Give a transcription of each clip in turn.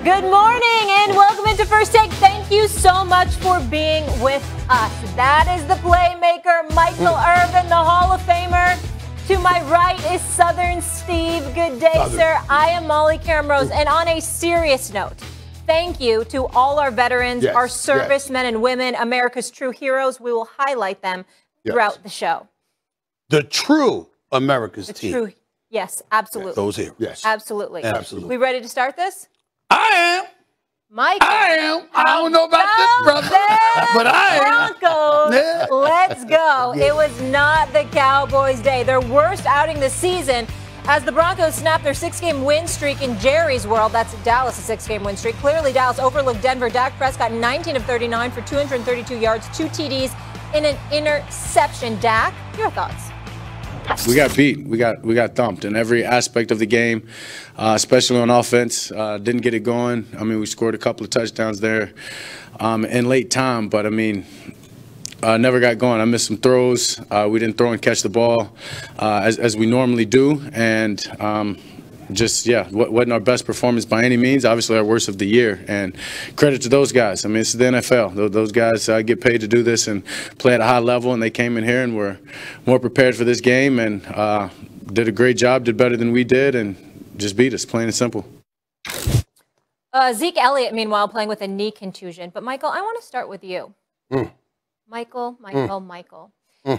Good morning and welcome into First Take. Thank you so much for being with us. That is the playmaker, Michael Irvin, the Hall of Famer. To my right is Southern Steve. Good day, sir. I am Molly Camrose. And on a serious note, thank you to all our veterans, our servicemen and women, America's true heroes. We will highlight them throughout the show. The true America's team. True, yes, absolutely. Those here. Yes. Absolutely. Absolutely. We ready to start this? I am. Michael. I am. I don't know about this, brother, but I am. Broncos, Yeah. let's go. It was not the Cowboys' day. Their worst outing this season as the Broncos snapped their 6-game win streak in Jerry's world. That's Dallas' 6-game win streak. Clearly, Dallas overlooked Denver. Dak Prescott 19 of 39 for 232 yards, 2 TDs, in an interception. Dak, your thoughts? We got beat. We got thumped in every aspect of the game, especially on offense. Didn't get it going. I mean, we scored a couple of touchdowns there in late time, but I mean, never got going. I missed some throws. We didn't throw and catch the ball as we normally do, and wasn't our best performance by any means. Obviously, our worst of the year. And credit to those guys. I mean, it's the NFL. Those guys get paid to do this and play at a high level, and they came in here and were more prepared for this game and did a great job, did better than we did, and just beat us, plain and simple. Zeke Elliott, meanwhile, playing with a knee contusion. But, Michael, I want to start with you. Michael.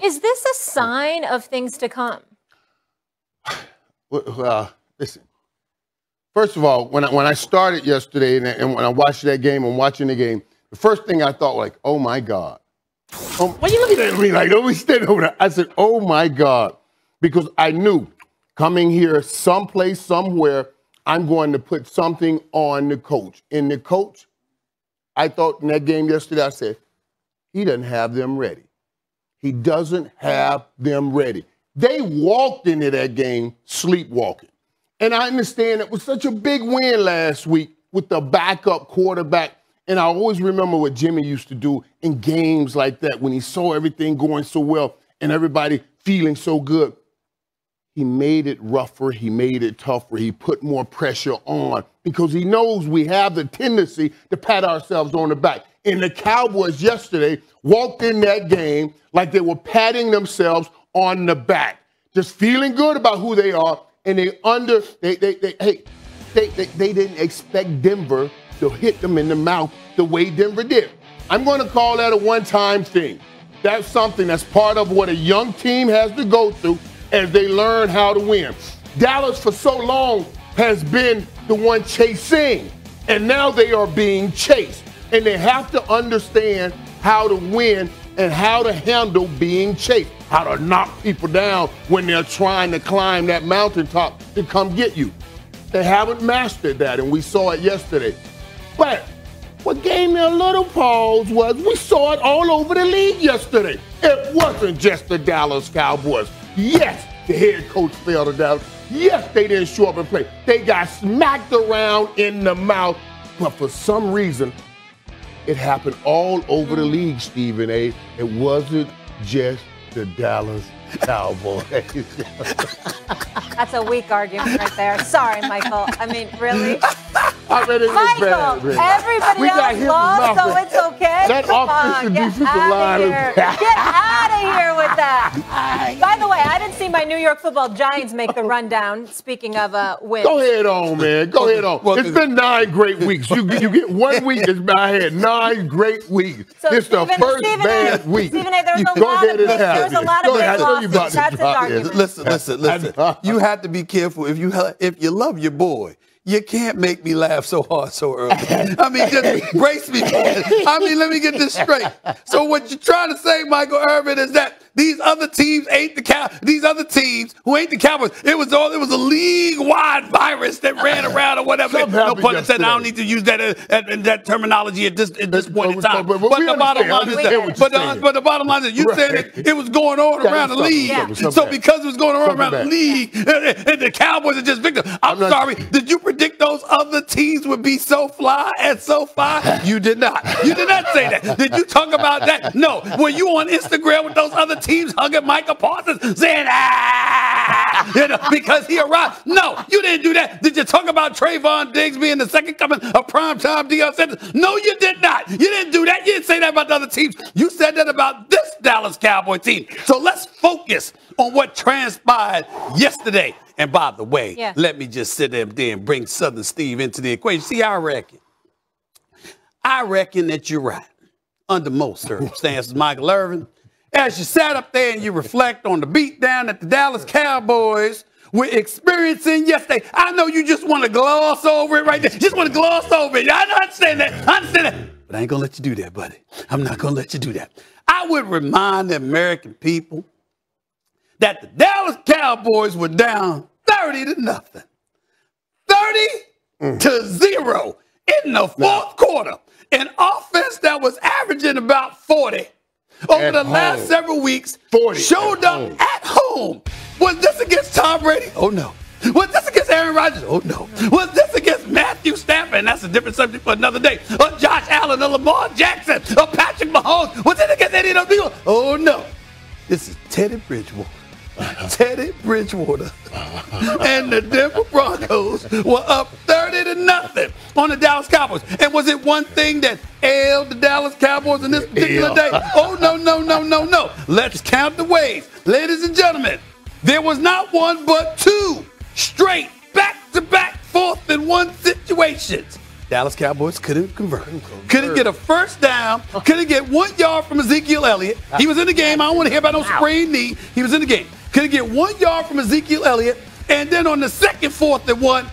Is this a sign of things to come? Well, listen. First of all, when I started yesterday and when I watched that game and watching the game, the first thing I thought, like, oh, my God. Why you looking at me like, don't we stand over there? I said, oh, my God. Because I knew coming here someplace, somewhere, I'm going to put something on the coach. And the coach, I thought in that game yesterday, I said, he doesn't have them ready. He doesn't have them ready. They walked into that game sleepwalking. And I understand it was such a big win last week with the backup quarterback. And I always remember what Jimmy used to do in games like that when he saw everything going so well and everybody feeling so good. He made it rougher. He made it tougher. He put more pressure on because he knows we have the tendency to pat ourselves on the back. And the Cowboys yesterday walked in that game like they were patting themselves on the back, just feeling good about who they are. And they didn't expect Denver to hit them in the mouth the way Denver did. I'm going to call that a one-time thing. That's something that's part of what a young team has to go through as they learn how to win. Dallas for so long has been the one chasing, and now they are being chased. And they have to understand how to win and how to handle being chased, how to knock people down when they're trying to climb that mountaintop to come get you. They haven't mastered that, and we saw it yesterday. But what gave me a little pause was we saw it all over the league yesterday. It wasn't just the Dallas Cowboys. Yes, the head coach failed to Dallas. Yes, they didn't show up and play. They got smacked around in the mouth, but for some reason, it happened all over the league, Stephen A. It wasn't just the Dallas Cowboys. That's a weak argument right there. Sorry, Michael. I mean, really? Michael, everybody else lost, so it's okay. That offensive defensive line. Get out of here with that. By the way, I didn't see my New York Football Giants make the rundown, speaking of wins. Go ahead on, man. Go ahead on. It's been 9 great weeks. You get 1 week, I had 9 great weeks. So it's the first bad week. Stephen A., there's a lot of big losses. That's his argument. Listen. You have to be careful. If you love your boy, you can't make me laugh so hard so early. I mean, just brace me, man. I mean, let me get this straight. So what you're trying to say, Michael Irvin, is that these other teams ain't these other teams who ain't the Cowboys. It was a league-wide virus that ran around or whatever. No pun intended. I don't need to use that terminology at this point in time. But the bottom line is that. But the bottom line is you said it was going on around the league. So because it was going on around the league, and the Cowboys are just victims. I'm sorry. Did you predict those other teams would be so fly and so fly? You did not. You did not say that. Did you talk about that? No. Were you on Instagram with those other teams? teams hugging Michael Parsons, saying, because he arrived. No, you didn't do that. Did you talk about Trayvon Diggs being the second coming of primetime Deion Sanders? No, you did not. You didn't do that. You didn't say that about the other teams. You said that about this Dallas Cowboy team. So let's focus on what transpired yesterday. And by the way, let me just sit there and bring Southern Steve into the equation. See, I reckon that you're right. Under most circumstances, Michael Irvin, as you sat up there and you reflect on the beatdown that the Dallas Cowboys were experiencing yesterday, I know you just want to gloss over it right there. Just want to gloss over it. I understand that. I understand that. But I ain't going to let you do that, buddy. I'm not going to let you do that. I would remind the American people that the Dallas Cowboys were down 30-0. 30-0 in the fourth quarter. An offense that was averaging about 40 over the last several weeks showed up at home. Was this against Tom Brady? Oh, no. Was this against Aaron Rodgers? Oh, no. Was this against Matthew Stafford? And that's a different subject for another day. Or Josh Allen, or Lamar Jackson, or Patrick Mahomes. Was it against any of those people? Oh, no. This is Teddy Bridgewater. Teddy Bridgewater and the Denver Broncos were up 30-0 on the Dallas Cowboys. And was it one thing that ailed the Dallas Cowboys in this particular day? Oh, no. Let's count the ways. Ladies and gentlemen, there was not one but two straight back-to-back 4th-and-1 situations. Dallas Cowboys couldn't convert. Couldn't get a first down. Couldn't get 1 yard from Ezekiel Elliott. He was in the game. I don't want to hear about no sprained knee. He was in the game. Couldn't get 1 yard from Ezekiel Elliott. And then on the second 4th-and-1,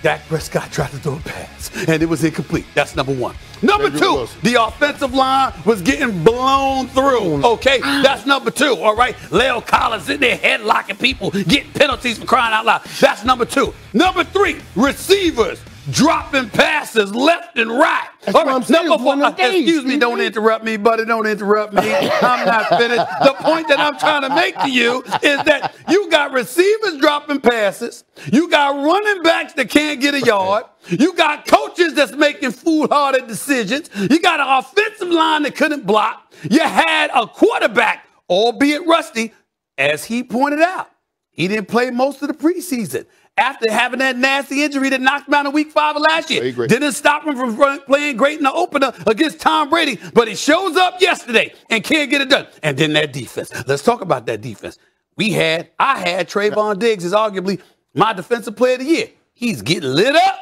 Dak Prescott tried to throw a pass, and it was incomplete. That's number one. Number two, the offensive line was getting blown through. Okay, that's number two, all right? Leo Collins in there headlocking people, getting penalties for crying out loud. That's number two. Number three, receivers dropping passes left and right. All right, number four, excuse me, don't interrupt me, buddy, don't interrupt me. I'm not finished. The point that I'm trying to make to you is that you got receivers dropping passes. You got running backs that can't get a yard. You got coaches that's making foolhardy decisions. You got an offensive line that couldn't block. You had a quarterback, albeit rusty, as he pointed out. He didn't play most of the preseason after having that nasty injury that knocked him out in week 5 of last year. Didn't stop him from playing great in the opener against Tom Brady, but he shows up yesterday and can't get it done. And then that defense. Let's talk about that defense. I had Trayvon Diggs as arguably my defensive player of the year. He's getting lit up.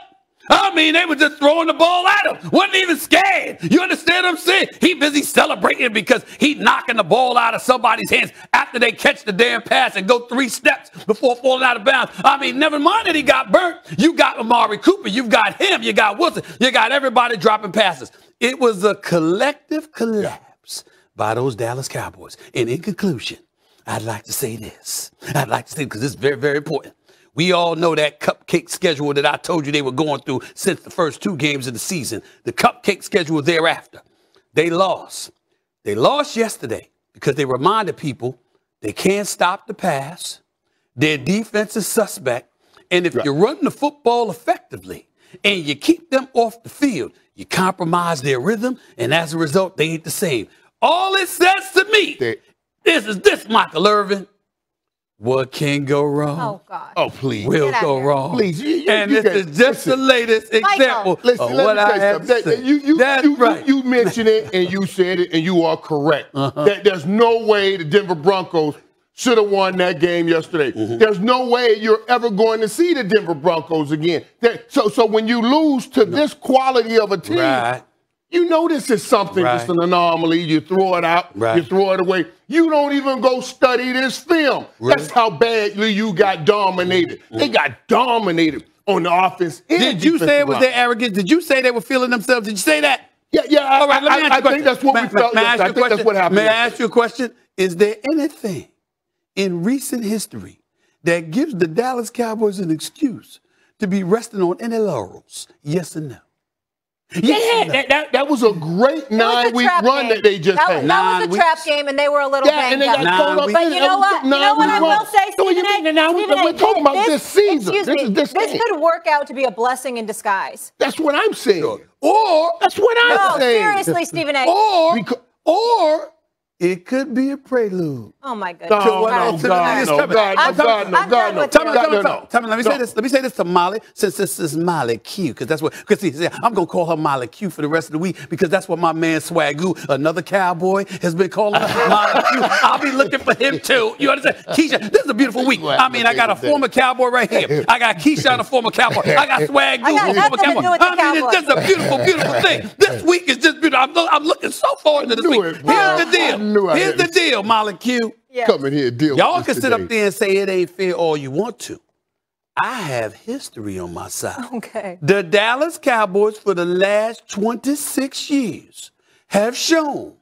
I mean, they were just throwing the ball at him. Wasn't even scared. You understand what I'm saying? He busy celebrating because he knocking the ball out of somebody's hands after they catch the damn pass and go 3 steps before falling out of bounds. I mean, never mind that he got burnt. You got Amari Cooper. You've got him. You got Wilson. You got everybody dropping passes. It was a collective collapse by those Dallas Cowboys. And in conclusion, I'd like to say this. I'd like to say, because it's very, very important. We all know that cupcake schedule that I told you they were going through since the first 2 games of the season. The cupcake schedule thereafter. They lost. They lost yesterday because they reminded people they can't stop the pass. Their defense is suspect. And if you're running the football effectively and you keep them off the field, you compromise their rhythm. And as a result, they ain't the same. All it says to me is this, Michael Irvin. What can go wrong? Oh, God. Oh, please. Will go wrong. Please. And this is just the latest example of what I have to say. You mentioned it, and you said it, and you are correct. That there's no way the Denver Broncos should have won that game yesterday. There's no way you're ever going to see the Denver Broncos again. So when you lose to this quality of a team, you know this is something, just an anomaly. You throw it out, you throw it away. You don't even go study this film. That's how badly you got dominated. They got dominated on the offense. Did you say it was their arrogance? Did you say they were feeling themselves? Did you say that? Yeah. All right, let me ask you a question. I think that's what we felt. I think that's what happened. May I ask you a question? Is there anything in recent history that gives the Dallas Cowboys an excuse to be resting on any laurels? Yes or no? That was a great 9-week run that they just had. That was a trap game, and they were a little banged up. But you know what? You know what I will say, Stephen A? We're talking about this season. This could work out to be a blessing in disguise. That's what I'm saying. Or that's what I'm saying. Seriously, Stephen A. Or It could be a prelude. Oh my goodness! No, I'm God, no. Let me say this to Molly, since this is Molly Q, because I'm gonna call her Molly Q for the rest of the week, because that's what my man Swagoo, another cowboy, has been calling her Molly Q. I'll be looking for him too. You understand? Keisha, this is a beautiful week. I mean, I got a former cowboy right here. I got Keisha, a former cowboy. I got Swagoo, a former cowboy. I mean, it's just a beautiful, beautiful thing. This week is just beautiful. I'm looking so forward to this week. Here's the deal. Here's the deal, Molly Q. Yes. Come in here, deal. Y'all can sit up there and say it ain't fair all you want to. I have history on my side. Okay. The Dallas Cowboys for the last 26 years have shown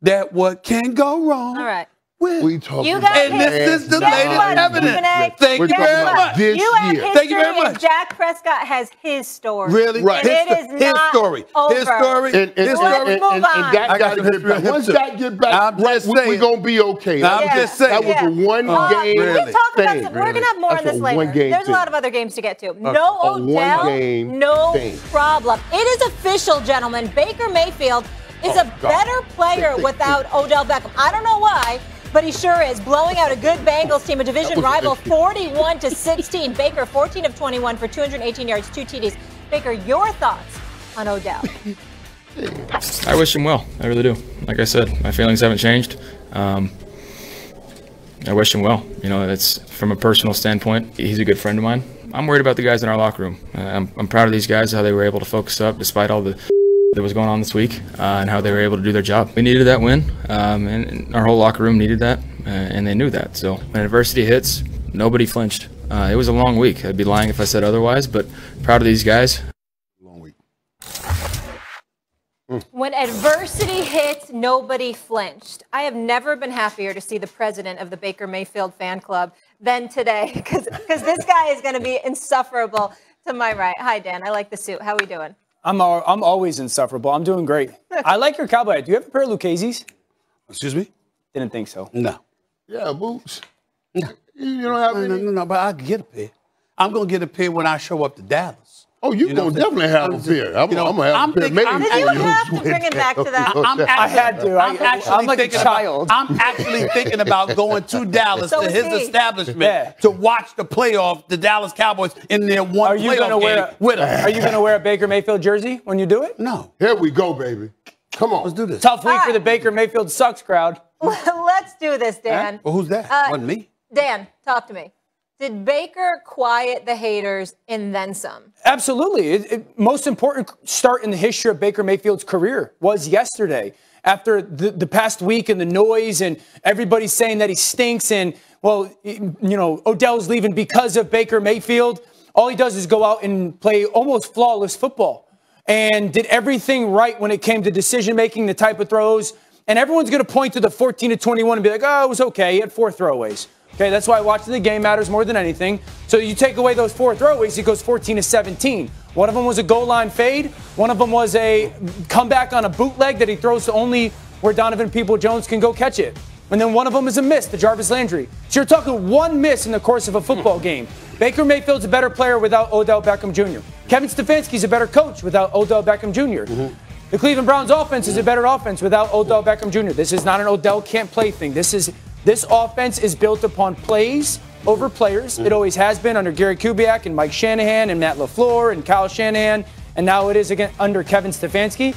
that what can go wrong. All right. We talking You got and this is the latest evidence. Thank you very much. You have history, Thank you very much. and Dak Prescott has his story. Really? Right. And it is his not story. over. His story. And His story. Let's move on. Dak I got got to some get history on back. him Once too. Dak get back, I'm just we're saying. going to be okay. I'm just saying. That was a one game Really? We talk about thing. some, we're going to have more on That's this a later. one-game There's thing. a lot of other games to get to. No A Odell, one-game no thing. problem. It is official, gentlemen. Baker Mayfield is a better player without Odell Beckham. I don't know why, but he sure is. Blowing out a good Bengals team, a division rival, 41-16. Baker, 14 of 21 for 218 yards, 2 TDs. Baker, your thoughts on Odell? I wish him well. I really do. Like I said, my feelings haven't changed. I wish him well. You know, that's from a personal standpoint. He's a good friend of mine. I'm worried about the guys in our locker room. I'm proud of these guys, how they were able to focus up despite all the that was going on this week, and how they were able to do their job. We needed that win, and our whole locker room needed that, and they knew that. So when adversity hits, nobody flinched. It was a long week. I'd be lying if I said otherwise, but proud of these guys. Long week. When adversity hit, nobody flinched. I have never been happier to see the president of the Baker Mayfield fan club than today, because this guy is going to be insufferable to my right. Hi, Dan. I like the suit. How are we doing? I'm always insufferable. I'm doing great. I like your cowboy hat. Do you have a pair of Lucchese's? Excuse me? Didn't think so. No. Yeah, boots. No. You don't have any? No, but I can get a pair. I'm going to get a pair when I show up to Dallas. Oh, you're going to definitely have a pair. I'm going to have a pair. Maybe Did you have to bring it back to that? I had to. I'm like a child. I'm actually thinking about going to Dallas So to is his he. establishment to watch the playoff, the Dallas Cowboys in their one playoff game with him. Are you going to wear a Baker Mayfield jersey when you do it? No. Here we go, baby. Come on. Let's do this. Tough week for the Baker Mayfield sucks crowd. Let's do this, Dan. Well, who's that? Wasn't me. Dan, talk to me. Did Baker quiet the haters and then some? Absolutely. Most important start in the history of Baker Mayfield's career was yesterday. After the past week and the noise and everybody saying that he stinks and, well, you know, Odell's leaving because of Baker Mayfield, all he does is go out and play almost flawless football and did everything right when it came to decision-making, the type of throws. And everyone's going to point to the 14-21 and be like, oh, it was okay. He had 4 throwaways. Okay, that's why watching the game matters more than anything. So you take away those 4 throwaways, it goes 14-17. One of them was a goal line fade. One of them was a comeback on a bootleg that he throws to only where Donovan Peoples-Jones can go catch it. And then one of them is a miss, the Jarvis Landry. So you're talking one miss in the course of a football game. Baker Mayfield's a better player without Odell Beckham Jr. Kevin Stefanski's a better coach without Odell Beckham Jr. The Cleveland Browns offense is a better offense without Odell Beckham Jr. This is not an Odell can't play thing. This offense is built upon plays over players. It always has been under Gary Kubiak and Mike Shanahan and Matt LaFleur and Kyle Shanahan, and now it is again under Kevin Stefanski.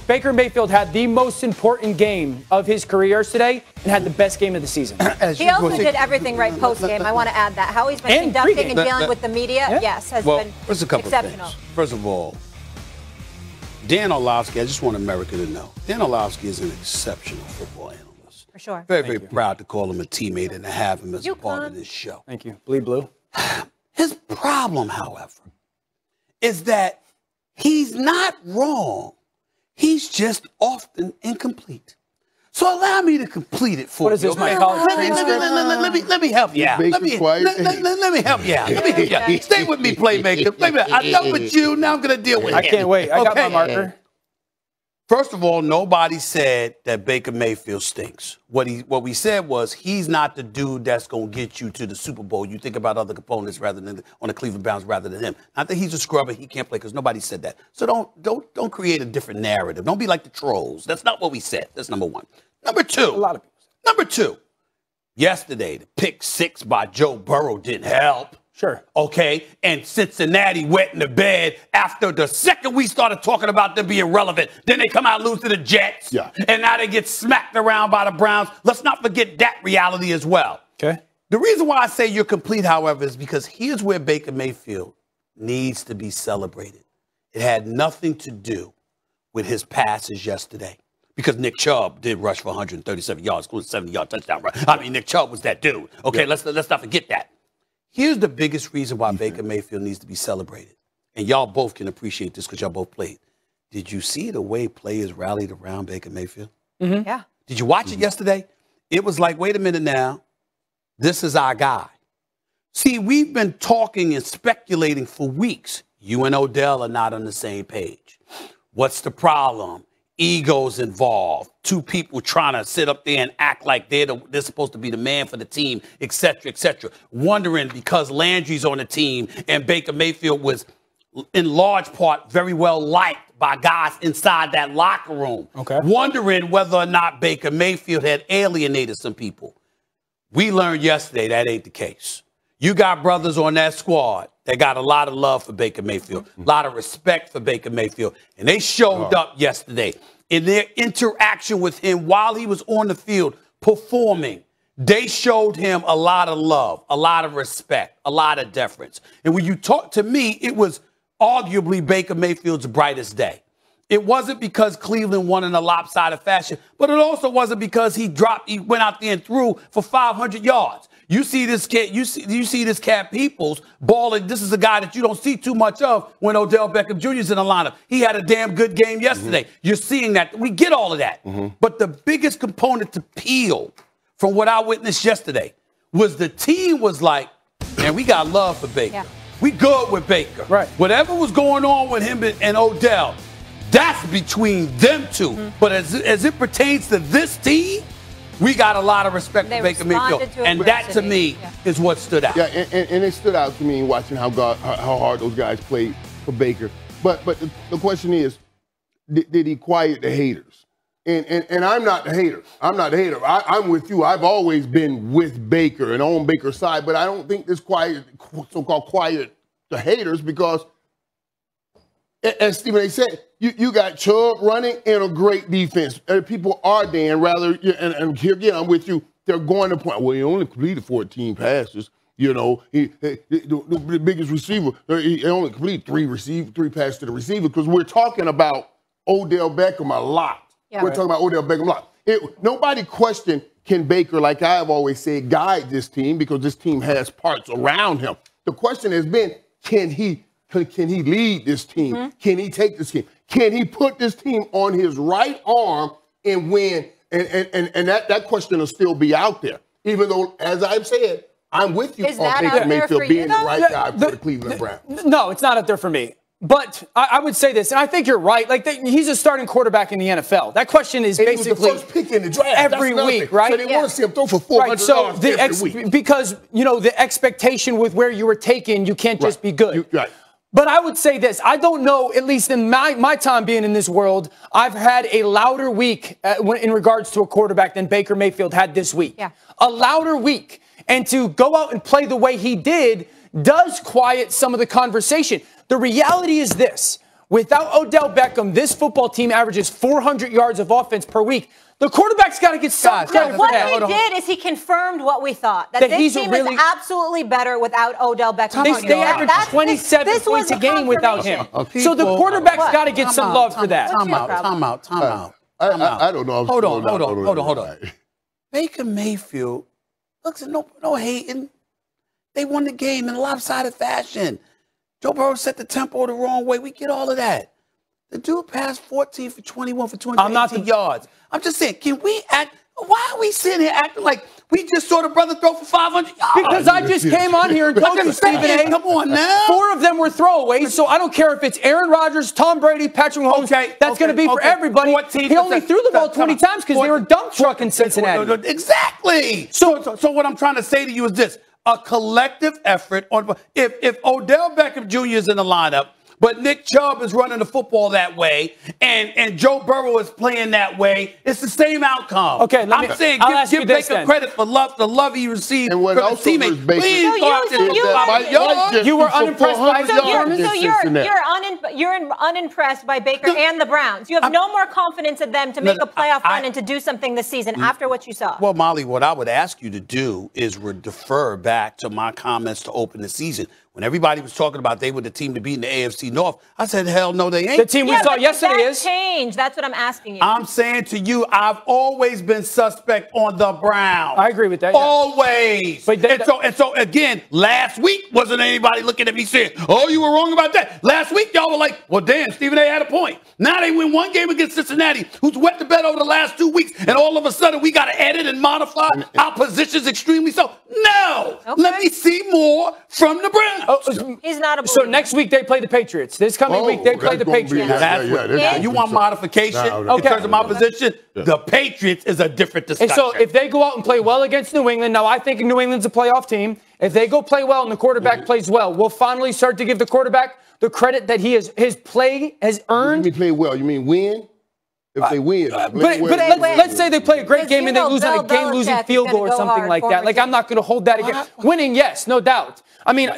Baker Mayfield had the most important game of his career today and had the best game of the season. He also did everything right post-game. I want to add that. How he's been conducting and dealing with the media, yes, has been there's a couple exceptional. of things. First of all, Dan Orlovsky, I just want America to know, Dan Orlovsky is an exceptional football analyst. For sure. Very, very proud to call him a teammate and to have him as a part of this show. Thank you. Bleed blue. His problem, however, is that he's not wrong. He's just often incomplete. So allow me to complete it for you. What is this, my college transcript? Let me help you out. Let me help you out. Stay with me, playmaker. I know with you. Now I'm going to deal with it. I can't wait. I got my marker. First of all, nobody said that Baker Mayfield stinks. What we said was he's not the dude that's going to get you to the Super Bowl. You think about other components rather than on the Cleveland Browns rather than him. Not that he's a scrubber, he can't play, because nobody said that. So don't create a different narrative. Don't be like the trolls. That's not what we said. That's number one. Number two. A lot of people. Number two. Yesterday, the pick 6 by Joe Burrow didn't help. Sure. Okay, and Cincinnati wet in the bed after the second we started talking about them being relevant. Then they come out and lose to the Jets. Yeah. And now they get smacked around by the Browns. Let's not forget that reality as well. Okay. The reason why I say you're complete, however, is because here's where Baker Mayfield needs to be celebrated. It had nothing to do with his passes yesterday. Because Nick Chubb did rush for 137 yards, including a 70-yard touchdown run. I mean, Nick Chubb was that dude. Okay, let's not forget that. Here's the biggest reason why Baker Mayfield needs to be celebrated. And y'all both can appreciate this because y'all both played. Did you see the way players rallied around Baker Mayfield? Mm-hmm. Yeah. Did you watch it yesterday? It was like, wait a minute now. This is our guy. See, we've been talking and speculating for weeks. You and Odell are not on the same page. What's the problem? Egos involved. Two people trying to sit up there and act like they're supposed to be the man for the team, et cetera, et cetera. Wondering because Landry's on the team and Baker Mayfield was, in large part, very well liked by guys inside that locker room. Okay. Wondering whether or not Baker Mayfield had alienated some people. We learned yesterday that ain't the case. You got brothers on that squad that got a lot of love for Baker Mayfield, a lot of respect for Baker Mayfield, and they showed up yesterday in their interaction with him while he was on the field performing. They showed him a lot of love, a lot of respect, a lot of deference. And when you talk to me, it was arguably Baker Mayfield's brightest day. It wasn't because Cleveland won in a lopsided fashion, but it also wasn't because he went out there and threw for 500 yards. You see this kid, you see this cat Peoples balling. This is a guy that you don't see too much of when Odell Beckham Jr. is in the lineup. He had a damn good game yesterday. You're seeing that. We get all of that. But the biggest component to peel from what I witnessed yesterday was the team was like, man, we got love for Baker. Yeah. We good with Baker. Right. Whatever was going on with him and Odell, that's between them two. But as it pertains to this team, we got a lot of respect for Baker Mayfield. And that, to me, is what stood out. Yeah, and it stood out to me watching how hard those guys played for Baker. But the question is, did he quiet the haters? And I'm not the hater. I'm not the hater. I'm with you. I've always been with Baker and on Baker's side, but I don't think this so-called quiet the haters because, as Stephen A. said, you got Chubb running and a great defense. People are, Dan, rather, and here again, I'm with you, they're going to point, well, he only completed 14 passes. You know, the biggest receiver, he only completed three passes to the receiver because we're talking about Odell Beckham a lot. Yeah. We're talking about Odell Beckham a lot. Nobody questioned, can Baker, like I've always said, guide this team because this team has parts around him. The question has been, can he lead this team? Can he take this team? Can he put this team on his right arm and win? And that question will still be out there. Even though, as I've said, I'm with you on Baker Mayfield being the right guy for the Cleveland Browns. No, it's not up there for me. But I would say this, and I think you're right. Like he's a starting quarterback in the NFL. That question is basically the first pick in the draft every week, right? So they want to see him throw for 400 yards every week. Because the expectation with where you were taken, you can't just be good. Right. But I would say this. I don't know, at least in my time being in this world, I've had a louder week in regards to a quarterback than Baker Mayfield had this week. Yeah. A louder week. And to go out and play the way he did does quiet some of the conversation. The reality is this. Without Odell Beckham, this football team averages 400 yards of offense per week. The quarterback's got to get some credit for what that. he did is he confirmed what we thought. That this team is absolutely better without Odell Beckham. They average 27 points a game without him. So the quarterback's got to get some love for that. Time out. I don't know. Hold on. Baker Mayfield, looks, no hating. They won the game in a lopsided fashion. Joe Burrow set the tempo the wrong way. We get all of that. The dude passed 14 for 21 for 218 yards. I'm just saying, can we act? Why are we sitting here acting like We just saw the brother throw for 500 yards. Because I just came on here and told you, Stephen A. Come on now. 4 of them were throwaways, so I don't care if it's Aaron Rodgers, Tom Brady, Patrick Mahomes. That's going to be for everybody. He only threw the ball 20 times because they were dump trucking Cincinnati. Exactly. So what I'm trying to say to you is this. A collective effort on if Odell Beckham Jr. is in the lineup, but Nick Chubb is running the football that way, and Joe Burrow is playing that way, it's the same outcome. Okay, I'm saying give Baker credit for the love he received from his teammates. Please go out there. You were unimpressed by you're unimpressed by Baker and the Browns. You have no more confidence in them to make a playoff run and to do something this season after what you saw. Well, Molly, what I would ask you to do is defer back to my comments to open the season. When everybody was talking about they were the team to beat in the AFC North, I said, hell no, they ain't. The team we saw yesterday is. Change. That's what I'm asking you. I'm saying to you, I've always been suspect on the Browns. I agree with that. Always. But and so, again, last week wasn't anybody looking at me saying, oh, you were wrong about that. Last week, y'all were like, well, damn, Stephen A. had a point. Now they win one game against Cincinnati, who's wet the bed over the last 2 weeks, and all of a sudden we got to edit and modify our positions extremely so. No. Okay. Let me see more from the Browns. He's not a believer. So next week they play the Patriots. This coming week they play the Patriots. You want modification in terms of my position? The Patriots is a different discussion. And so if they go out and play well against New England, now I think New England's a playoff team. If they go play well and the quarterback plays well, we'll finally start to give the quarterback the credit that his play has earned. You mean play well? You mean win? If they win. But let's say they play a great game and they lose on a game-losing field goal or something like that. Like, I'm not going to hold that against. Winning, yes, no doubt. I mean,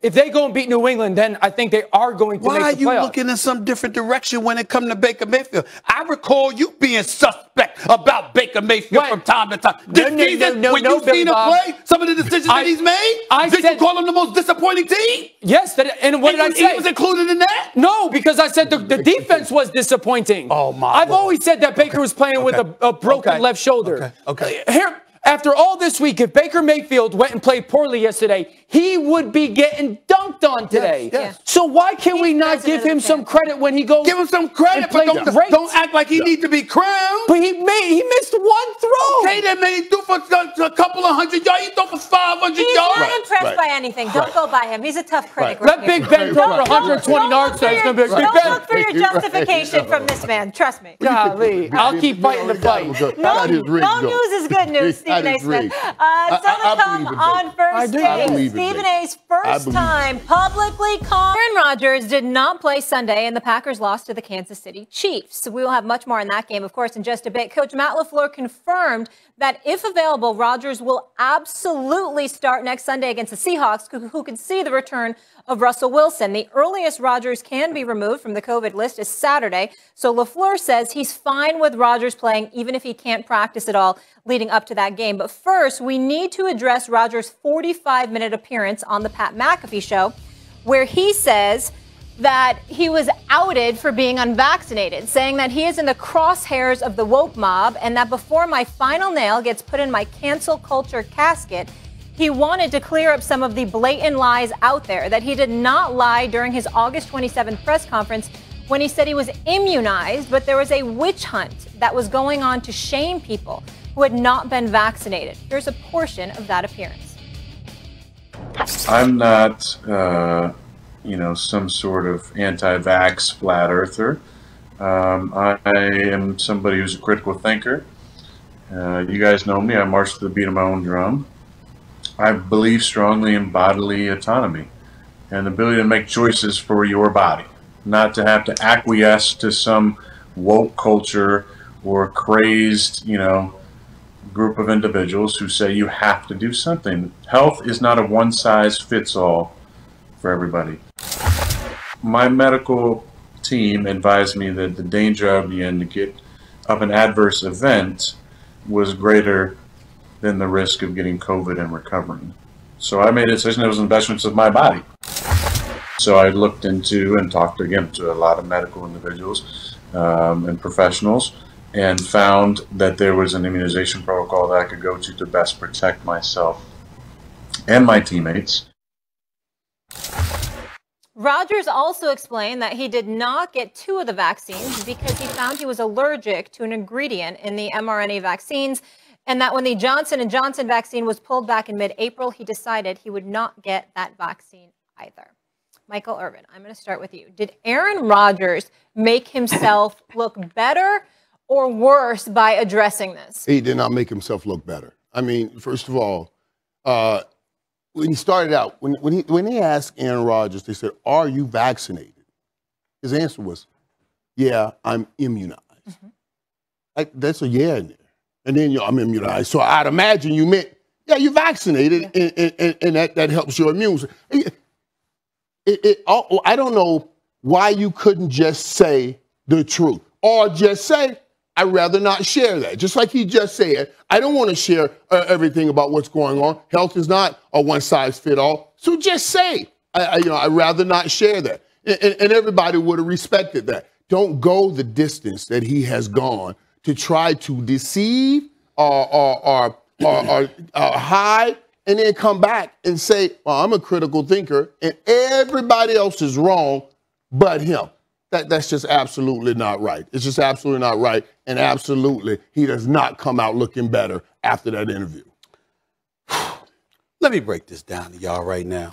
if they go and beat New England, then I think they are going to make the playoffs. Why are you looking in some different direction when it comes to Baker Mayfield? I recall you being suspect about Baker Mayfield from time to time. This season, when you've seen him play, some of the decisions that he's made, did you call him the most disappointing team? Yes, and what did I say? He was included in that? No, because I said the defense was disappointing. Oh, my I've always said that Baker was playing with a broken left shoulder. Okay. Here, after all this week, if Baker Mayfield went and played poorly yesterday, he would be getting dunked on today. Yes. So why can we not give him some credit when he goes? Give him some credit, but don't act like he needs to be crowned. But he missed one throw. Okay, then man, he threw for a couple of hundred yards. He threw for 500 yards. He's not impressed by anything. Don't go by him. He's a tough critic. Let Big Ben throw for 120 yards. Don't look for your justification from this man. Trust me. Golly, I'll keep fighting the fight. No news is good news, Stephen A. Smith. So to come on First Take, Stephen A.'s first time publicly calling. Aaron Rodgers did not play Sunday, and the Packers lost to the Kansas City Chiefs. So we will have much more in that game, of course, in just a bit. Coach Matt LaFleur confirmed that if available, Rodgers will absolutely start next Sunday against the Seahawks, who can see the return of Russell Wilson. The earliest Rodgers can be removed from the COVID list is Saturday. So LaFleur says he's fine with Rodgers playing, even if he can't practice at all leading up to that game. But first, we need to address Rodgers' 45-minute appearance on the Pat McAfee show, where he says that he was outed for being unvaccinated, saying that he is in the crosshairs of the woke mob and that before my final nail gets put in my cancel culture casket, he wanted to clear up some of the blatant lies out there, that he did not lie during his August 27th press conference when he said he was immunized, but there was a witch hunt that was going on to shame people who had not been vaccinated. Here's a portion of that appearance. I'm not, some sort of anti-vax flat earther. I am somebody who's a critical thinker. You guys know me. I march to the beat of my own drum. I believe strongly in bodily autonomy and the ability to make choices for your body, not to have to acquiesce to some woke culture or crazed, group of individuals who say you have to do something. Health is not a one-size-fits-all for everybody. My medical team advised me that the danger of an adverse event was greater than the risk of getting COVID and recovering. So I made a decision that was investments of my body. So I looked into and talked again to a lot of medical individuals and professionals, and found that there was an immunization protocol that I could go to best protect myself and my teammates. Rodgers also explained that he did not get 2 of the vaccines because he found he was allergic to an ingredient in the mRNA vaccines. and that when the Johnson & Johnson vaccine was pulled back in mid-April, he decided he would not get that vaccine either. Michael Irvin, I'm going to start with you. Did Aaron Rodgers make himself look better or worse by addressing this? He did not make himself look better. I mean, first of all, when he started out, when they asked Aaron Rodgers, they said, "Are you vaccinated?" His answer was, "Yeah, I'm immunized." Mm-hmm. Like, that's a yeah in there. And then I'm immunized. So I'd imagine you meant, yeah, you're vaccinated, yeah. And that helps your immune system. I don't know why you couldn't just say the truth or just say, I'd rather not share that. Just like he just said, I don't want to share everything about what's going on. Health is not a one-size-fits-all. So just say, I'd rather not share that. And everybody would have respected that. Don't go the distance that he has gone to try to deceive or hide and then come back and say, well, I'm a critical thinker and everybody else is wrong but him. That's just absolutely not right. It's just absolutely not right. And absolutely, he does not come out looking better after that interview. Let me break this down to y'all right now.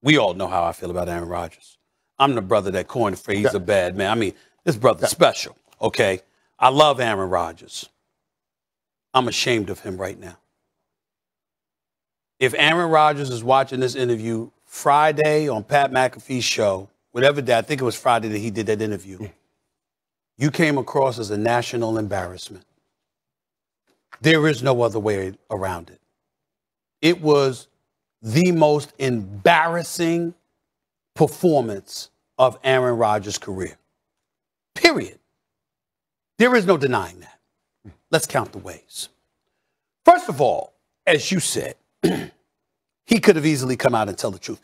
We all know how I feel about Aaron Rodgers. I'm the brother that coined the phrase, he's a bad man. I mean, this brother's special, okay? I love Aaron Rodgers. I'm ashamed of him right now. If Aaron Rodgers is watching this interview Friday on Pat McAfee's show, whatever day, I think it was Friday that he did that interview, you came across as a national embarrassment. There is no other way around it. It was the most embarrassing performance of Aaron Rodgers' career. Period. There is no denying that. Let's count the ways. First of all, as you said, he could have easily come out and tell the truth.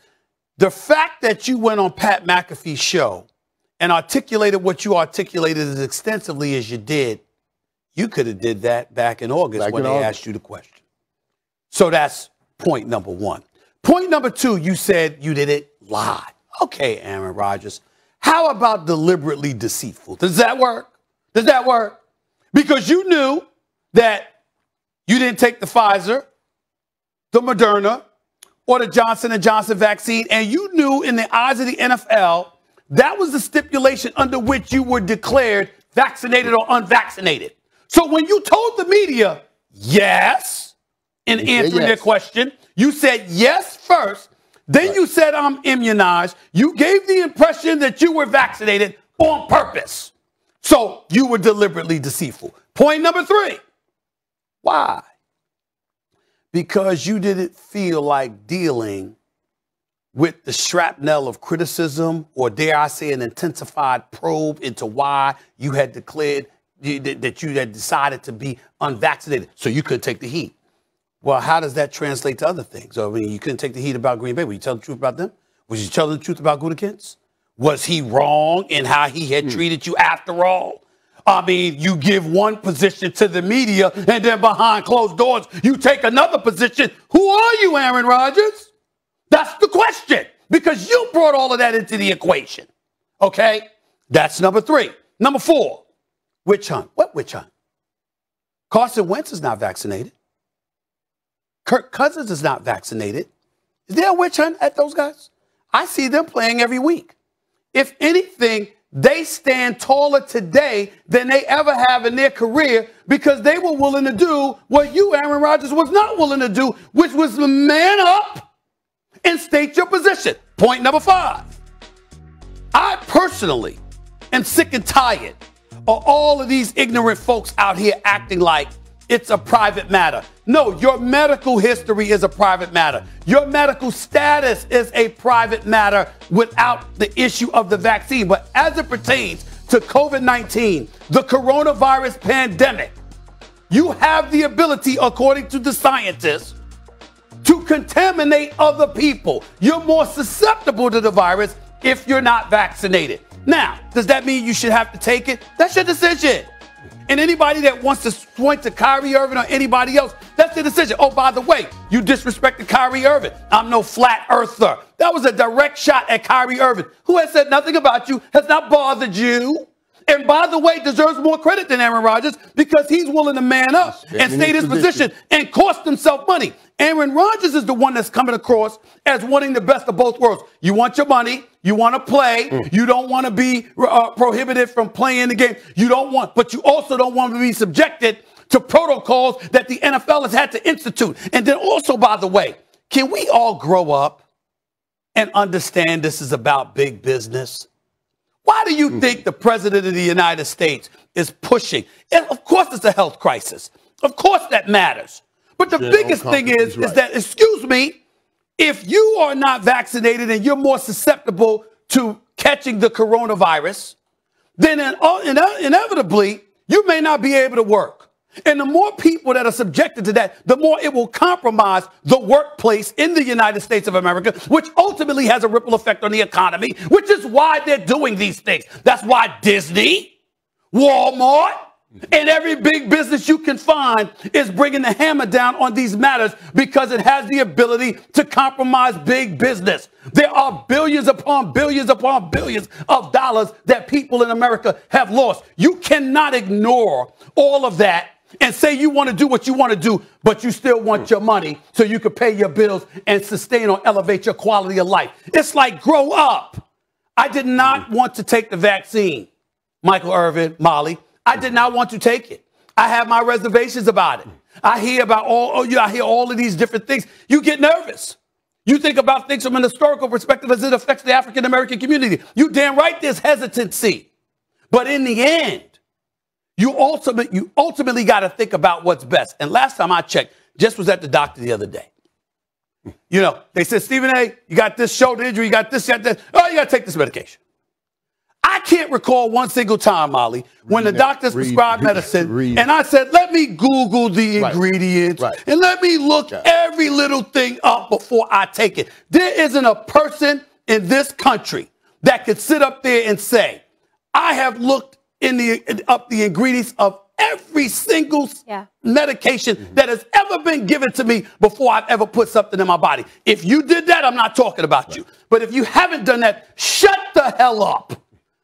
The fact that you went on Pat McAfee's show and articulated what you articulated as extensively as you did, you could have did that back in August when they asked you the question. So that's point number one. Point number two, you said you didn't lie. Okay, Aaron Rodgers. How about deliberately deceitful? Does that work? Does that work? Because you knew that you didn't take the Pfizer, the Moderna, or the Johnson & Johnson vaccine, and you knew in the eyes of the NFL, that was the stipulation under which you were declared vaccinated or unvaccinated. So when you told the media yes in answering their question, you said yes first, then you said I'm immunized. You gave the impression that you were vaccinated on purpose. So you were deliberately deceitful. Point number three. Why? Because you didn't feel like dealing with the shrapnel of criticism, or dare I say an intensified probe into why you had declared that you had decided to be unvaccinated. So you couldn't take the heat. Well, how does that translate to other things? I mean, you couldn't take the heat about Green Bay. Were you telling the truth about them? Was you telling the truth about Gutekunst? Was he wrong in how he had treated you after all? I mean, you give one position to the media, and then behind closed doors, you take another position. Who are you, Aaron Rodgers? That's the question, because you brought all of that into the equation. Okay? That's number three. Number four, witch hunt. What witch hunt? Carson Wentz is not vaccinated. Kirk Cousins is not vaccinated. Is there a witch hunt at those guys? I see them playing every week. If anything, they stand taller today than they ever have in their career because they were willing to do what you, Aaron Rodgers, was not willing to do, which was to man up and state your position. Point number five. I personally am sick and tired of all of these ignorant folks out here acting like it's a private matter. No, your medical history is a private matter. Your medical status is a private matter without the issue of the vaccine. But as it pertains to COVID-19, the coronavirus pandemic, you have the ability, according to the scientists, to contaminate other people. You're more susceptible to the virus if you're not vaccinated. Now, does that mean you should have to take it? That's your decision. And anybody that wants to point to Kyrie Irving or anybody else, that's their decision. Oh, by the way, you disrespected Kyrie Irving. I'm no flat earther. That was a direct shot at Kyrie Irving, who has said nothing about you, has not bothered you. And by the way, deserves more credit than Aaron Rodgers because he's willing to man up and stay in his position and cost himself money. Aaron Rodgers is the one that's coming across as wanting the best of both worlds. You want your money. You want to play. You don't want to be prohibited from playing the game. But you also don't want to be subjected to protocols that the NFL has had to institute. And then also, by the way, can we all grow up and understand this is about big business? Why do you think the president of the United States is pushing? And of course, it's a health crisis. Of course, that matters. But the biggest thing is that, excuse me, if you are not vaccinated and you're more susceptible to catching the coronavirus, then inevitably, you may not be able to work. And the more people that are subjected to that, the more it will compromise the workplace in the United States of America, which ultimately has a ripple effect on the economy, which is why they're doing these things. That's why Disney, Walmart, and every big business you can find is bringing the hammer down on these matters because it has the ability to compromise big business. There are billions upon billions upon billions of dollars that people in America have lost. You cannot ignore all of that and say you want to do what you want to do, but you still want your money so you can pay your bills and sustain or elevate your quality of life. It's like, grow up. I did not want to take the vaccine, Michael Irvin, Molly. I did not want to take it. I have my reservations about it. I hear all of these different things. You get nervous. You think about things from an historical perspective as it affects the African-American community. You damn right there's hesitancy. But in the end, you ultimately got to think about what's best. And last time I checked, Jess was at the doctor the other day. You know, they said, Stephen A., you got this shoulder injury, you got this, you got that. Oh, you got to take this medication. I can't recall one single time, Molly, when the doctors prescribed medicine, and I said, let me Google the ingredients, and let me look every little thing up before I take it. There isn't a person in this country that could sit up there and say, I have looked up the ingredients of every single medication that has ever been given to me before I've ever put something in my body. If you did that, I'm not talking about you. But if you haven't done that, shut the hell up.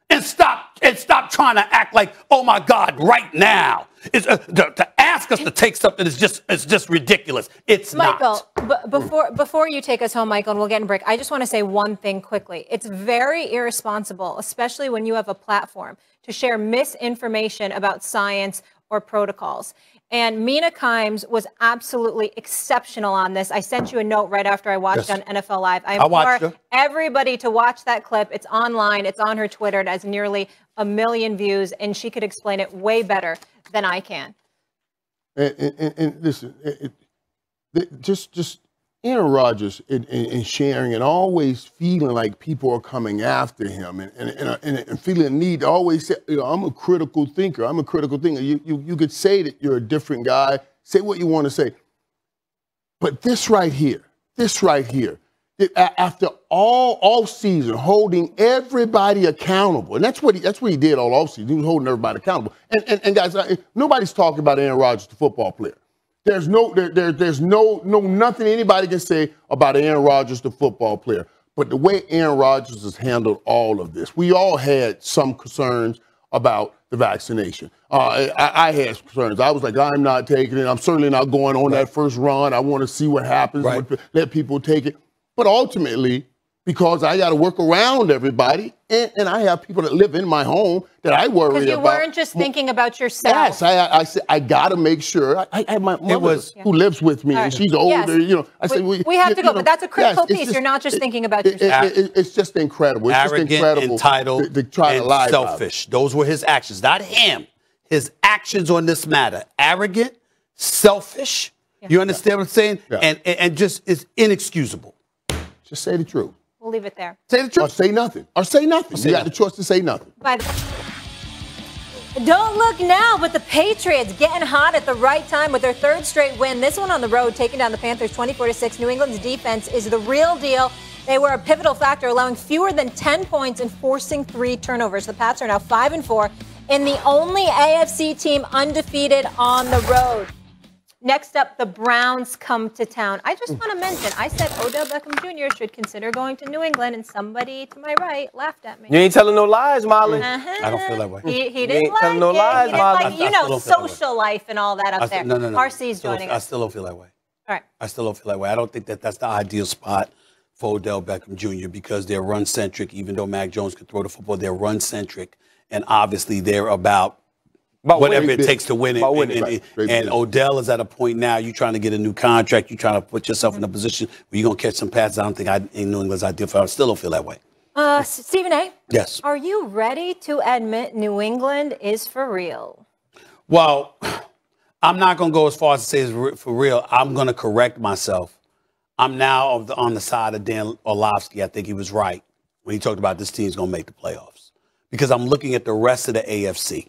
And stop trying to act like, oh my God, right now. To ask us to take something is just ridiculous. It's Michael, not. Before you take us home, Michael, and we'll get in break, I just want to say one thing quickly. It's very irresponsible, especially when you have a platform, to share misinformation about science or protocols. And Mina Kimes was absolutely exceptional on this. I sent you a note right after I watched on NFL Live. I implore everybody to watch that clip. It's online. It's on her Twitter. It has nearly 1 million views, and she could explain it way better than I can. And listen, just Aaron Rodgers and sharing and always feeling like people are coming after him and feeling a need to always say, you know, I'm a critical thinker. I'm a critical thinker. You could say that you're a different guy, say what you want to say. But this right here, after all season, holding everybody accountable, and that's what he did all offseason. He was holding everybody accountable. And guys, nobody's talking about Aaron Rodgers, the football player. There's nothing anybody can say about Aaron Rodgers, the football player. But the way Aaron Rodgers has handled all of this, we all had some concerns about the vaccination. I had concerns. I was like, I'm not taking it. I'm certainly not going on that first run. I want to see what happens. Let people take it. But ultimately, because I got to work around everybody, and I have people that live in my home that I worry about. Because you weren't just thinking about yourself. Yes, I said I got to make sure. I have my mother who lives with me, and she's older. You know, I said we have to go, but that's a critical piece. You're not just thinking about yourself. It's just incredible. It's arrogant, just incredible, entitled, to try to lie selfish. Those were his actions, not him. His actions on this matter: arrogant, selfish. You understand what I'm saying? And just is inexcusable. Just say the truth. We'll leave it there. Say the truth. Or say nothing. You got the choice to say nothing. Don't look now, but the Patriots getting hot at the right time with their third straight win. This one on the road, taking down the Panthers 24-6. New England's defense is the real deal. They were a pivotal factor, allowing fewer than 10 points and forcing 3 turnovers. The Pats are now 5-4 and the only AFC team undefeated on the road. Next up, the Browns come to town. I just want to mention, I said Odell Beckham Jr. should consider going to New England, and somebody to my right laughed at me. You ain't telling no lies, Molly. I don't feel that way. He didn't ain't telling no like lies, it. He didn't like, I you know, still don't feel that way. social life and all that up there. No. Marcy's joining I us. still don't feel that way. All right. I still don't feel that way. I don't think that that's the ideal spot for Odell Beckham Jr. because they're run-centric. Even though Mac Jones can throw the football, they're run-centric. And obviously they're about whatever it takes to win it. And Odell is at a point now, you're trying to get a new contract. You're trying to put yourself in a position where you're going to catch some passes. I don't think in New England's ideal for. I still don't feel that way. Stephen A. Yes. Are you ready to admit New England is for real? Well, I'm not going to go as far as to say it's for real. I'm going to correct myself. I'm now on the side of Dan Orlovsky. I think he was right when he talked about this team's going to make the playoffs. Because I'm looking at the rest of the AFC.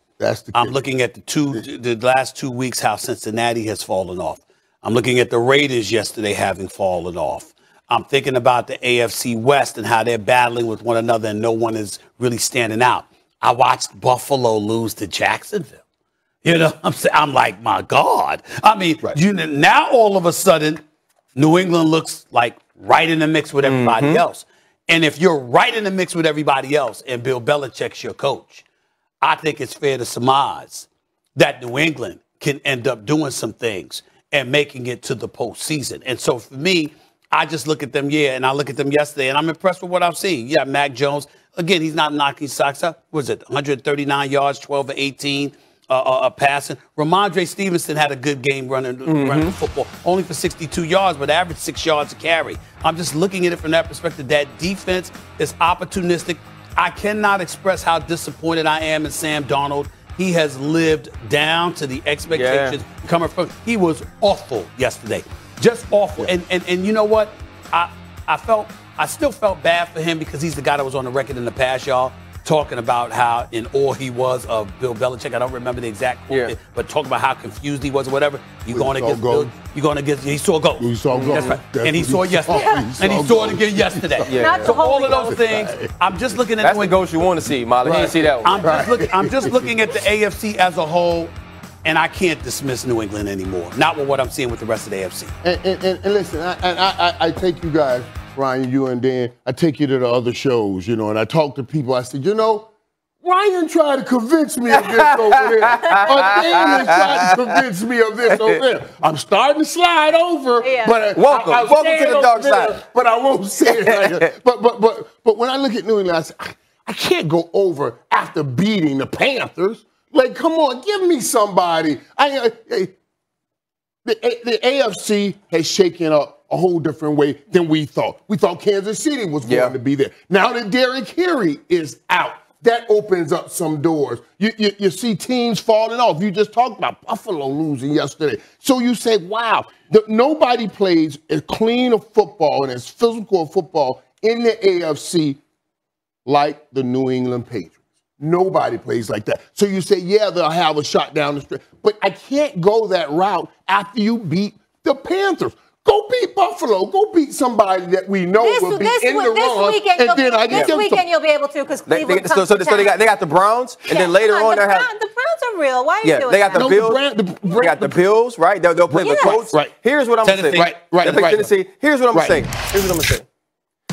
I'm looking at the last 2 weeks, how Cincinnati has fallen off. I'm looking at the Raiders yesterday having fallen off. I'm thinking about the AFC West and how they're battling with one another and no one is really standing out. I watched Buffalo lose to Jacksonville. You know, I'm like, my God. I mean, now all of a sudden, New England looks like right in the mix with everybody else. And if you're right in the mix with everybody else and Bill Belichick's your coach, I think it's fair to surmise that New England can end up doing some things and making it to the postseason. And so for me, I just look at them, and I look at them yesterday, and I'm impressed with what I've seen. Yeah, Mac Jones, again, he's not knocking socks up. What was it, 139 yards, 12 or 18 passing. Ramondre Stevenson had a good game running the football, only for 62 yards, but averaged 6 yards a carry. I'm just looking at it from that perspective. That defense is opportunistic. I cannot express how disappointed I am in Sam Darnold. He has lived down to the expectations coming from. He was awful yesterday, just awful. And you know what? I still felt bad for him because he's the guy that was on the record in the past, y'all, talking about how in awe he was of Bill Belichick. I don't remember the exact quote, but talking about how confused he was or whatever. You're going to get Bill. You're going to get. He saw goals. He saw goals. That's right. And he saw it yesterday. And he saw it again yesterday. So all of those things, I'm just looking at. That's the ghost you want to see, Molly. He didn't see that one. I'm just looking at the AFC as a whole, and I can't dismiss New England anymore. Not with what I'm seeing with the rest of the AFC. And listen, I take you guys, Ryan, you and Dan, I take you to the other shows, you know, and I talk to people. I said, you know, Ryan tried to convince me of this over there. Dan is trying to convince me of this over there. I'm starting to slide over, but welcome to the dark side. But I won't say it like that. But when I look at New England, I say, I can't go over after beating the Panthers. Like, come on, give me somebody. The AFC has shaken up a whole different way than we thought. We thought Kansas City was going to be there. Now that Derrick Henry is out, that opens up some doors. You see teams falling off. You just talked about Buffalo losing yesterday. So you say, wow, nobody plays as clean a football and as physical a football in the AFC like the New England Patriots. Nobody plays like that. So you say, yeah, they'll have a shot down the street. But I can't go that route after you beat the Panthers. Go beat Buffalo. Go beat somebody that we know will be in the run. This weekend you'll be able to because Cleveland comes to town. They got the Browns, and then later on they have the Browns are real. Why are you doing they got that? the Bills. They got the Bills, right? They'll play the Colts. Right. Here's what I'm going to say. Right. Here's what I'm going to say. Here's what I'm going to say.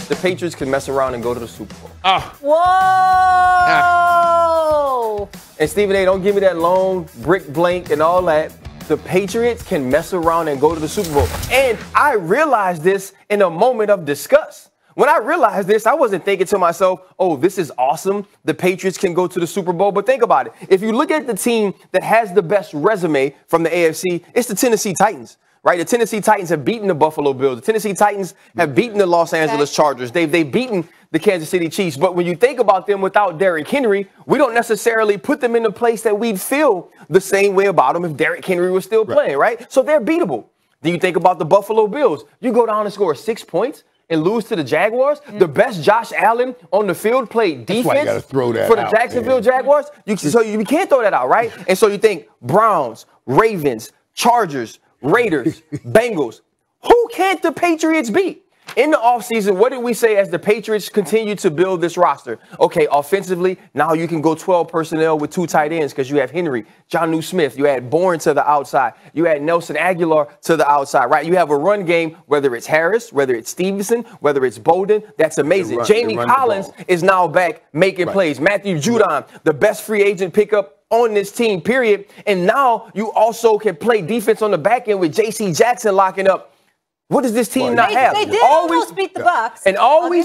The Patriots can mess around and go to the Super Bowl. Whoa! And Stephen A., don't give me that long brick blank and all that. The Patriots can mess around and go to the Super Bowl. And I realized this in a moment of disgust. When I realized this, I wasn't thinking to myself, oh, this is awesome. The Patriots can go to the Super Bowl. But think about it. If you look at the team that has the best resume from the AFC, it's the Tennessee Titans. Right? The Tennessee Titans have beaten the Buffalo Bills. The Tennessee Titans have beaten the Los Angeles Chargers. They've beaten the Kansas City Chiefs. But when you think about them without Derrick Henry, we don't necessarily put them in a place that we'd feel the same way about them if Derrick Henry was still playing, right? So they're beatable. Then you think about the Buffalo Bills. You go down and score 6 points and lose to the Jaguars. The best Josh Allen on the field played defense for the Jacksonville Jaguars. So you can't throw that out, right? And so you think Browns, Ravens, Chargers, Raiders, Bengals. Who can't the Patriots beat? In the offseason, what did we say as the Patriots continue to build this roster? Okay, offensively, now you can go 12 personnel with 2 tight ends because you have Henry, Jonnu Smith, you add Bourne to the outside, you add Nelson Aguilar to the outside, right? You have a run game, whether it's Harris, whether it's Stevenson, whether it's Bolden, that's amazing. Jamie Collins is now back making plays. Matthew Judon, the best free agent pickup on this team, period. And now you also can play defense on the back end with J.C. Jackson locking up. What does this team not have? They did almost beat the Bucs. And all we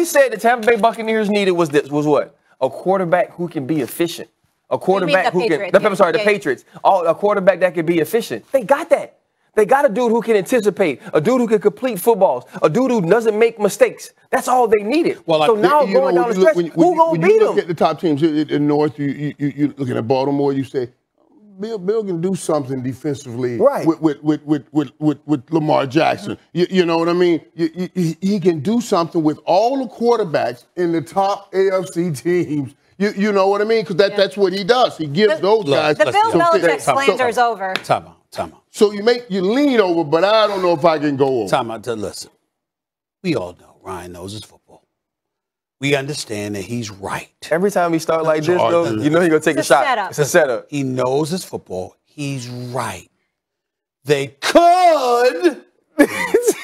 said the Tampa Bay Buccaneers needed was what? A quarterback who can be efficient. A quarterback who can. I'm sorry, the Patriots. A quarterback that can be efficient. They got that. They got a dude who can anticipate, a dude who can complete footballs, a dude who doesn't make mistakks. That's all they needed. Well, so now going down the stretch, who gonna beat them? When you look at the top teams in the North, you looking at Baltimore, you say, Bill can do something defensively with Lamar Jackson. You know what I mean? He can do something with all the quarterbacks in the top AFC teams. You know what I mean? Because that's what he does. He gives those guys. The Bill Belichick slander is over. Time out. So you lean over, but I don't know if I can go over. Time out. Listen, we all know Ryan knows his football. We understand that he's right. Every time he starts like this, though, you know he's going to take a shot. It's a setup. He knows his football. He's right. They could.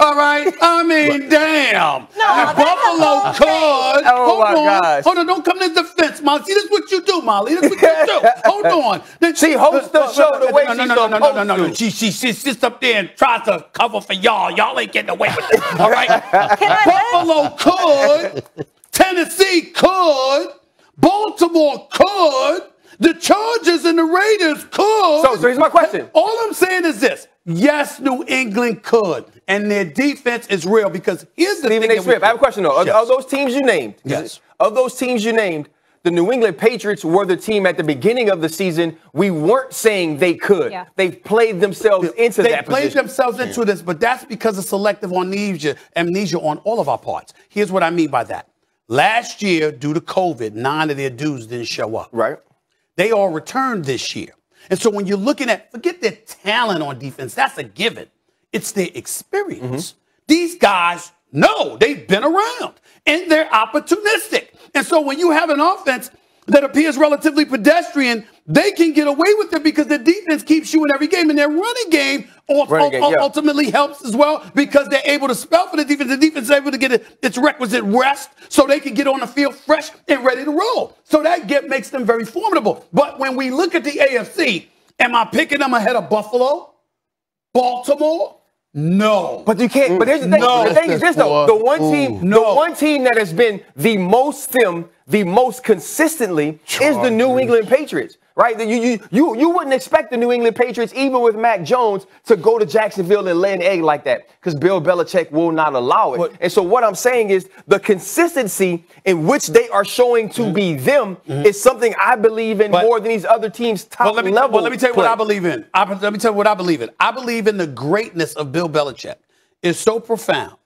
All right? I mean, damn. No, Buffalo could. Oh, my gosh. Hold on. Don't come to defense, Molly. See, this is what you do, Molly. This is what you do. Hold on. She hosts the show the way she's supposed to. No. She sits up there and tries to cover for y'all. Y'all ain't getting away with it. All right? Buffalo could. Tennessee could. Baltimore could. The Chargers and the Raiders could. So here's my question. All I'm saying is this. Yes, New England could. And their defense is real because here's the thing. I have a question, though. Yes. Of those teams you named, of those teams you named, the New England Patriots were the team at the beginning of the season. We weren't saying they could. Yeah. They've played themselves into that position. They played themselves into this, but that's because of selective amnesia on all of our parts. Here's what I mean by that. Last year, due to COVID, 9 of their dudes didn't show up. Right. They all returned this year. And so when you're looking at, forget their talent on defense, that's a given. It's their experience. These guys know they've been around and they're opportunistic. And so when you have an offense that appears relatively pedestrian, they can get away with it because the defense keeps you in every game. And their running game ultimately helps as well because they're able to spell for the defense. The defense is able to get its requisite rest so they can get on the field fresh and ready to roll. So that makes them very formidable. But when we look at the AFC, am I picking them ahead of Buffalo? Baltimore? No. But you can't. But here's the thing. The thing is this, though. The one team that has been the most consistently is the New England Patriots. Right? You wouldn't expect the New England Patriots, even with Mac Jones, to go to Jacksonville and lay an egg like that because Bill Belichick will not allow it. And so what I'm saying is the consistency in which they are showing to be them is something I believe in more than these other teams' top level. Let me tell you what I believe in. Let me tell you what I believe in. I believe in the greatness of Bill Belichick. It's so profound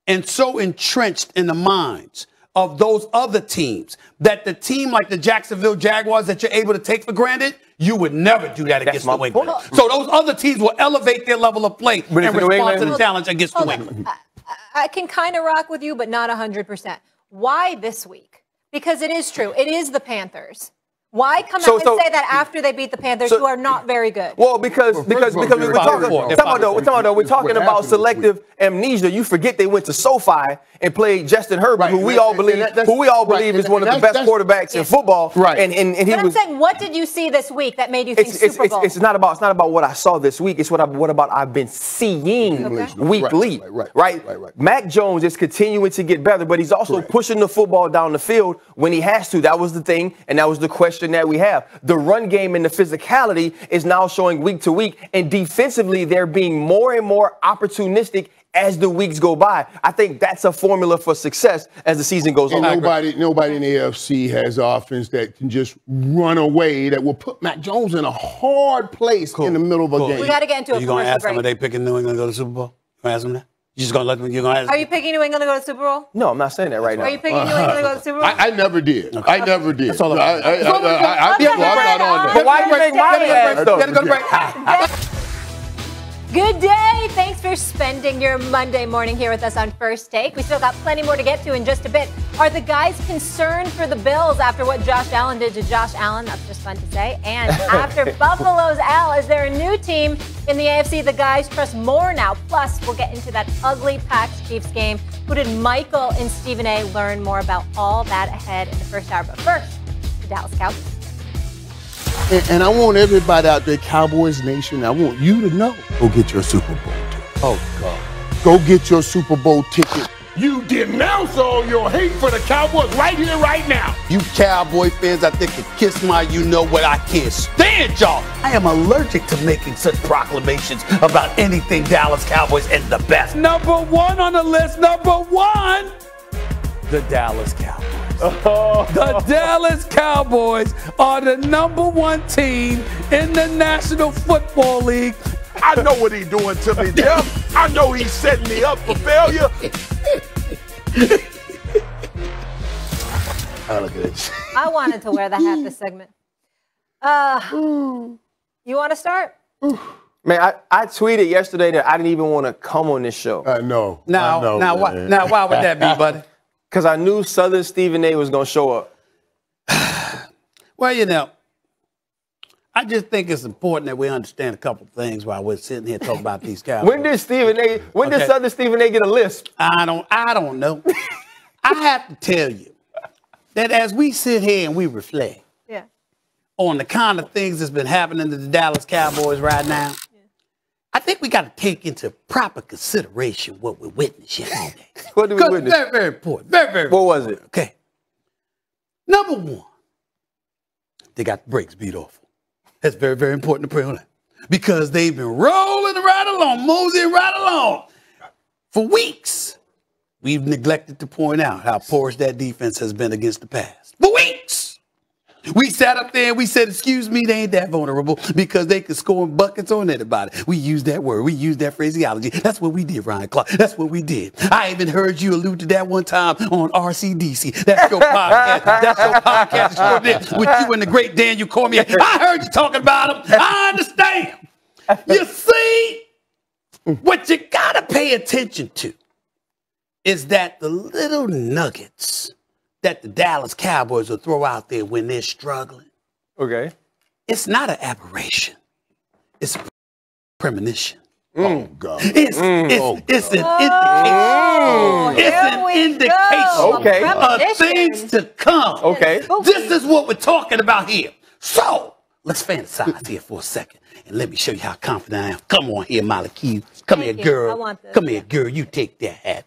and so entrenched in the minds of those other teams, that the team like the Jacksonville Jaguars that you're able to take for granted, you would never do that against New England. So those other teams will elevate their level of play and respond to the challenge against New England. I can kind of rock with you, but not 100%. Why this week? Because it is true. It is the Panthers. Why come out and say that after they beat the Panthers, who are not very good? Well, because we're talking about selective amnesia. You forget they went to SoFi and played Justin Herbert, who we all believe is one of the best quarterbacks in football. Right. And I'm saying, what did you see this week that made you think Super Bowl? It's not about what I saw this week. It's what about I've been seeing weekly. Right. Mac Jones is continuing to get better, but he's also pushing the football down the field when he has to. That was the thing, and that was the question that we have. The run game and the physicality is now showing week to week, and defensively they're being more and more opportunistic as the weeks go by. I think that's a formula for success as the season goes on. Nobody in the AFC has offense that can just run away, that will put Mac Jones in a hard place in the middle of a game. We got to get into a commercial break. You going to ask them, are they picking New England to go to the Super Bowl? You going to ask them that? You just going to let them, you're going to ask them? Are you picking New England to go to the Super Bowl? No, I'm not saying that right now. Are you picking New England to go to the Super Bowl? I never did. Okay. I never did. That's all I'm not on that. But why do you make my ass, though? Good day. Thanks for spending your Monday morning here with us on First Take. We still got plenty more to get to in just a bit. Are the guys concerned for the Bills after what Josh Allen did to Josh Allen? That's just fun to say. And after Buffalo's Al, is there a new team in the AFC the guys trust more now? Plus, we'll get into that ugly Pats-Chiefs game. Who did Michael and Stephen A. learn more about all that ahead in the first hour? But first, the Dallas Cowboys. And I want everybody out there, Cowboys Nation, I want you to know, go get your Super Bowl ticket. Oh, God. Go get your Super Bowl ticket. You denounce all your hate for the Cowboys right here, right now. You Cowboy fans out there can kiss my you-know-what. I can't stand y'all. I am allergic to making such proclamations about anything Dallas Cowboys and the best. Number one on the list, number one, the Dallas Cowboys. The Dallas Cowboys are the number one team in the National Football League. I know what he's doing to me, Jeff. I know he's setting me up for failure. Oh, look at this. I wanted to wear the hat this segment. You want to start? Man, I tweeted yesterday that I didn't even want to come on this show. I know. Now, why would that be, buddy? Because I knew Southern Stephen A. was going to show up. Well, you know, I just think it's important that we understand a couple things while we're sitting here talking about these Cowboys. When did Southern Stephen A. get a lisp? I don't know. I have to tell you that as we sit here and we reflect on the kind of things that's been happening to the Dallas Cowboys right now, I think we got to take into proper consideration what we witnessed yesterday. What did we witness? Very, very important. Very, very important. What was it? Okay. Number one, they got the brakes beat off. That's very, very important to put on that. Because they've been rolling right along, moseying right along for weeks. We've neglected to point out how porous that defense has been against the pass. For weeks. We sat up there and we said, excuse me, they ain't that vulnerable because they could score buckets on anybody. We used that word. We used that phraseology. That's what we did, Ryan Clark. That's what we did. I even heard you allude to that one time on RCDC. That's your podcast. That's your podcast extraordinaire with you and the great Daniel Cormier. I heard you talking about him. I understand. You see, what you got to pay attention to is that the little nuggets that the Dallas Cowboys will throw out there when they're struggling. Okay. It's not an aberration. It's a premonition. Oh, God. It's an indication. It's an indication of things to come. Okay. This is what we're talking about here. So, let's fantasize here for a second. And let me show you how confident I am. Come on here, Molly Q. Come here, girl. I want this. Come here, girl. You take that hat.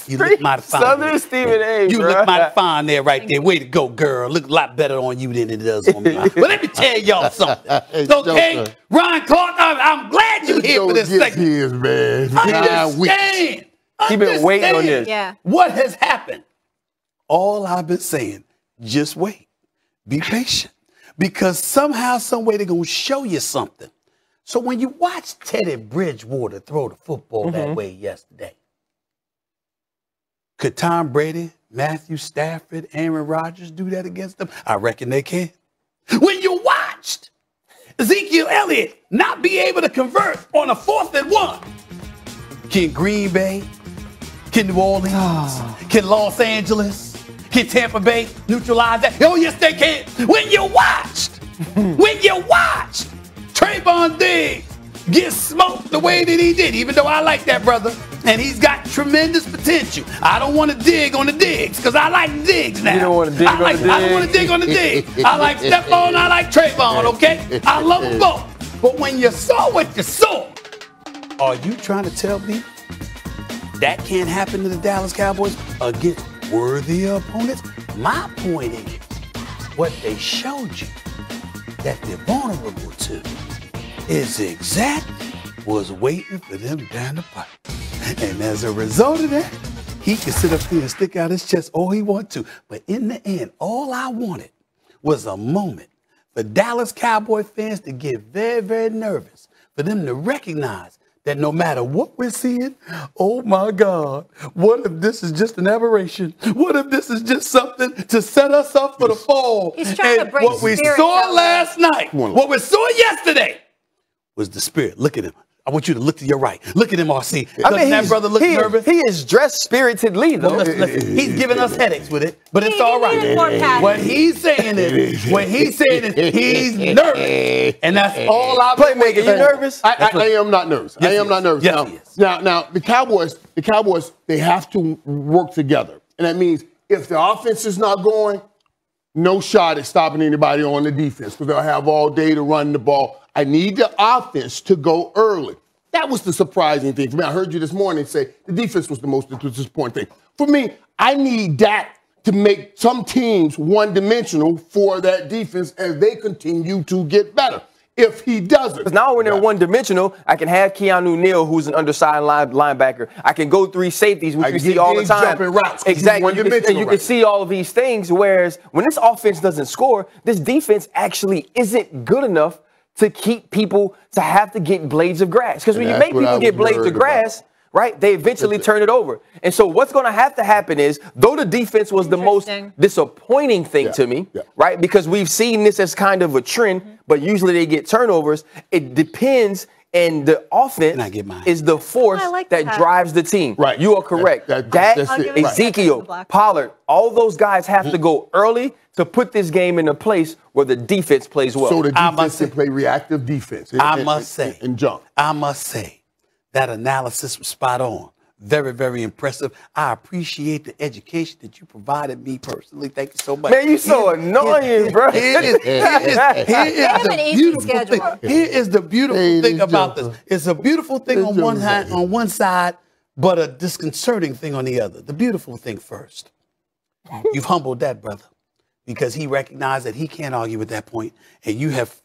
You look mighty fine. Southern Stephen A. You look mighty fine there, right there. Way to go, girl. Look a lot better on you than it does on me. But let me tell y'all something. Okay? Ryan Clark, I'm glad you're here for this segment. His, man. Understand. He's been waiting on this. Yeah. What has happened? All I've been saying, just wait. Be patient. Because somehow, some way, they're going to show you something. So when you watch Teddy Bridgewater throw the football that way yesterday, could Tom Brady, Matthew Stafford, Aaron Rodgers do that against them? I reckon they can. When you watched Ezekiel Elliott not be able to convert on a 4th and 1, can Green Bay, can New Orleans, can Los Angeles, can Tampa Bay neutralize that? Oh, yes, they can. When you watched Trayvon Diggs get smoked the way that he did, even though I like that brother, and he's got tremendous potential. I don't want to dig on the Diggs because I like Diggs now. You don't want to dig on the Diggs? I don't want to dig on the Diggs. I like Stephon, I like Trayvon, okay? I love them both. But when you saw what you saw, are you trying to tell me that can't happen to the Dallas Cowboys against worthy opponents? My point is, what they showed you that they're vulnerable to is exactly was waiting for them down the pipe. And as a result of that, he can sit up here and stick out his chest all he wants to. But in the end, all I wanted was a moment for Dallas Cowboy fans to get very, very nervous, for them to recognize that no matter what we're seeing, oh my God, what if this is just an aberration? What if this is just something to set us up for the fall? He's trying to break what we saw last night, what we saw yesterday, was the spirit. Look at him. I want you to look to your right. Look at him, RC. I mean, that brother look nervous? He is dressed spiritedly, though. Well, listen, he's giving us headaches with it, but it's all right. What he's saying is, he's nervous. And that's all I Playmaker, you nervous? I am not nervous. Yes, I am not nervous. Yes, Now, the Cowboys, they have to work together. And that means if the offense is not going, no shot at stopping anybody on the defense because they'll have all day to run the ball. I need the offense to go early. That was the surprising thing for me. I heard you this morning say the defense was the most disappointing thing. For me, I need that to make some teams one-dimensional for that defense as they continue to get better. If he doesn't. Because now when they're one-dimensional, I can have Keanu Neal, who's an undersized linebacker. I can go 3 safeties, which we see all the time. Jumping routes, exactly. You can see all of these things, whereas when this offense doesn't score, this defense actually isn't good enough to keep people to have to get blades of grass. Because when you make people get blades of grass, right, they eventually turn it over. And so what's going to happen is, though the defense was the most disappointing thing to me, right, because we've seen this as kind of a trend, but usually they get turnovers. It depends, and the offense is the force that drives the team. Right. You are correct. That Ezekiel, Pollard, all those guys have to go early to put this game in a place where the defense plays well. So the defense can play reactive defense. I must say, that analysis was spot on. Very, very impressive. I appreciate the education that you provided me personally. Thank you so much. Man, you so annoying, bro. Here is the beautiful thing about this. It's a beautiful thing on one side, but a disconcerting thing on the other. The beautiful thing first. You've humbled that brother because he recognized that he can't argue at that point, and you have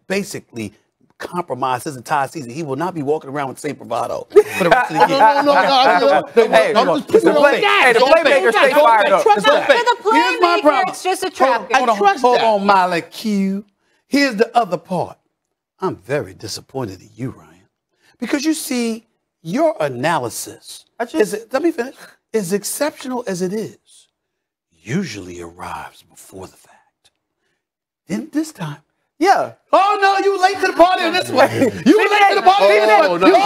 basically compromise his entire season. He will not be walking around with the same bravado for the rest of the year. The playmaker stay fired up. For the playmaker, it's just a trap. Hold on, Malik Q. Here's the other part. I'm very disappointed in you, Ryan, because you see, your analysis, let me finish, as exceptional as it is, usually arrives before the fact. Then this time, oh, no, you late to the party on this one. You were late to the party. You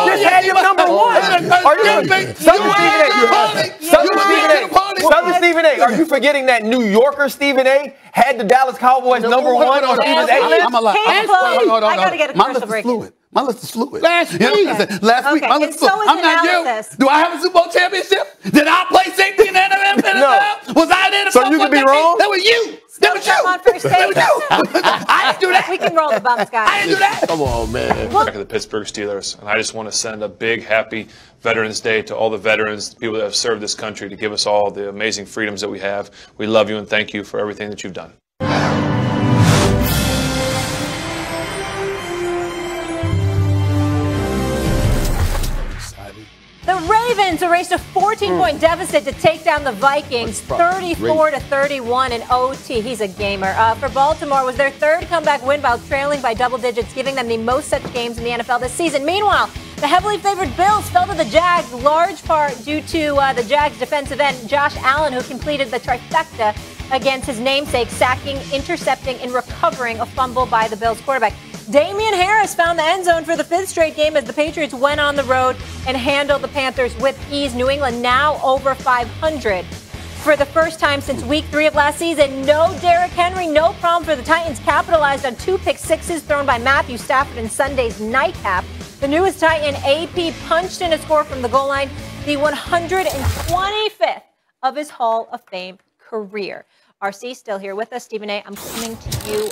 just had your number 1. Southern Stephen A. Are you forgetting that New Yorker Stephen A. had the Dallas Cowboys number 1 on Stephen's A list? I got to get a commercial break. My list is fluid. Last week, my list is fluid. I'm not you. Do I have a Super Bowl championship? Did I play safety in the NFL? No. Was I there? So you could be wrong? That was you. That was you. On first take. I didn't do that. We can roll the bumps, guys. I didn't do that. Come on, man. Back of the Pittsburgh Steelers, and I just want to send a big happy Veterans Day to all the veterans, the people that have served this country to give us all the amazing freedoms that we have. We love you and thank you for everything that you've done. The Ravens erased a 14-point deficit to take down the Vikings, 34-31 in OT. He's a gamer. For Baltimore, was their 3rd comeback win while trailing by double digits, giving them the most such games in the NFL this season. Meanwhile, the heavily favored Bills fell to the Jags, large part due to the Jags defensive end, Josh Allen, who completed the trifecta against his namesake, sacking, intercepting, and recovering a fumble by the Bills quarterback. Damian Harris found the end zone for the 5th straight game as the Patriots went on the road and handled the Panthers with ease. New England now over 500. For the first time since week 3 of last season, no Derrick Henry, no problem for the Titans. Capitalized on 2 pick sixes thrown by Matthew Stafford in Sunday's nightcap. The newest Titan, AP, punched in a score from the goal line, the 125th of his Hall of Fame career. RC still here with us. Stephen A., I'm coming to you.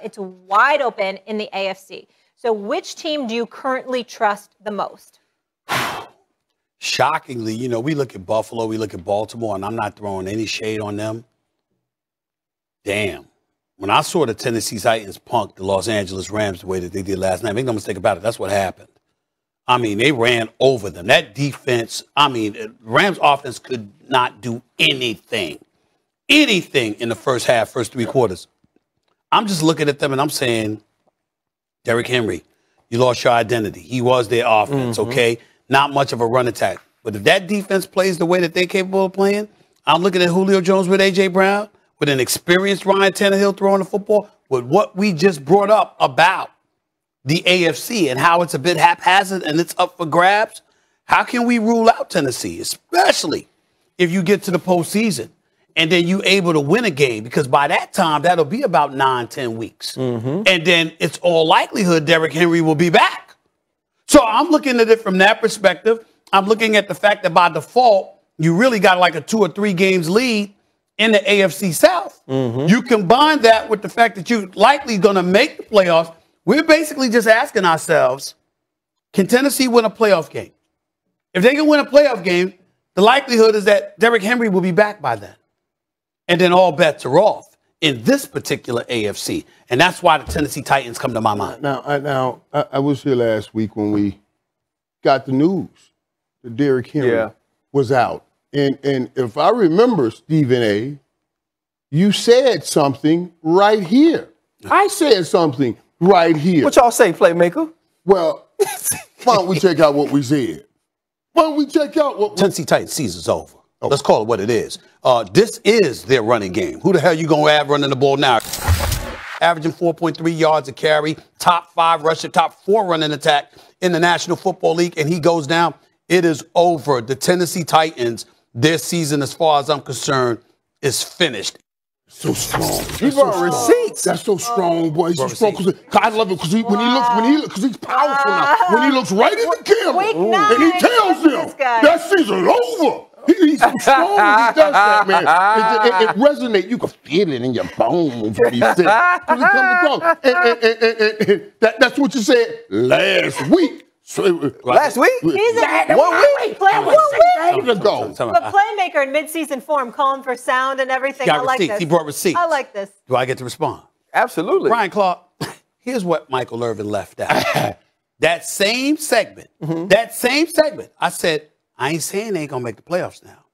It's wide open in the AFC. So which team do you currently trust the most? Shockingly, we look at Buffalo, we look at Baltimore, and I'm not throwing any shade on them. Damn. When I saw the Tennessee Titans punk the Los Angeles Rams the way that they did last night, make no mistake about it, that's what happened. I mean, they ran over them. That defense, Rams offense could not do anything in the first half, first 3 quarters. I'm just looking at them and I'm saying, Derrick Henry, you lost your identity. He was their offense, okay? Not much of a run attack. But if that defense plays the way that they're capable of playing, I'm looking at Julio Jones with A.J. Brown, with an experienced Ryan Tannehill throwing the football, with what we just brought up about the AFC and how it's a bit haphazard and it's up for grabs, how can we rule out Tennessee, especially if you get to the postseason and then you're able to win a game? Because by that time, that'll be about 9-10 weeks. And then it's all likelihood Derrick Henry will be back. So I'm looking at it from that perspective. I'm looking at the fact that by default, you really got like a 2 or 3 games lead in the AFC South. You combine that with the fact that you're likely going to make the playoffs. We're basically just asking ourselves, can Tennessee win a playoff game? If they can win a playoff game, the likelihood is that Derrick Henry will be back by then. And then all bets are off in this particular AFC. And that's why the Tennessee Titans come to my mind. Now, I was here last week when we got the news that Derrick Henry was out. And if I remember, Stephen A., you said something right here. I said something right here. What y'all say, Playmaker? Well, why don't we check out what we said? Why don't we check out what Tennessee Titans season's over. Let's call it what it is. This is their running game. Who the hell you going to have running the ball now? Averaging 4.3 yards a carry, top 5 rusher, top 4 running attack in the National Football League, and he goes down. It is over. The Tennessee Titans, their season, as far as I'm concerned, is finished. So strong. He brought receipts. That's so strong, boy. He's so strong. I love it because because he's powerful now. When he looks right in the camera and he tells them that season's over. He's so strong when he does that, man. It resonates. You can feel it in your bones when he says it. When he comes across. And that's what you said last week. Last week? He's a 1 week. But Playmaker in mid-season form, calling for sound and everything. I like this. He brought receipts. I like this. Do I get to respond? Absolutely. Brian Clark, here's what Michael Irvin left out. That same segment, I said, I ain't saying they ain't going to make the playoffs now.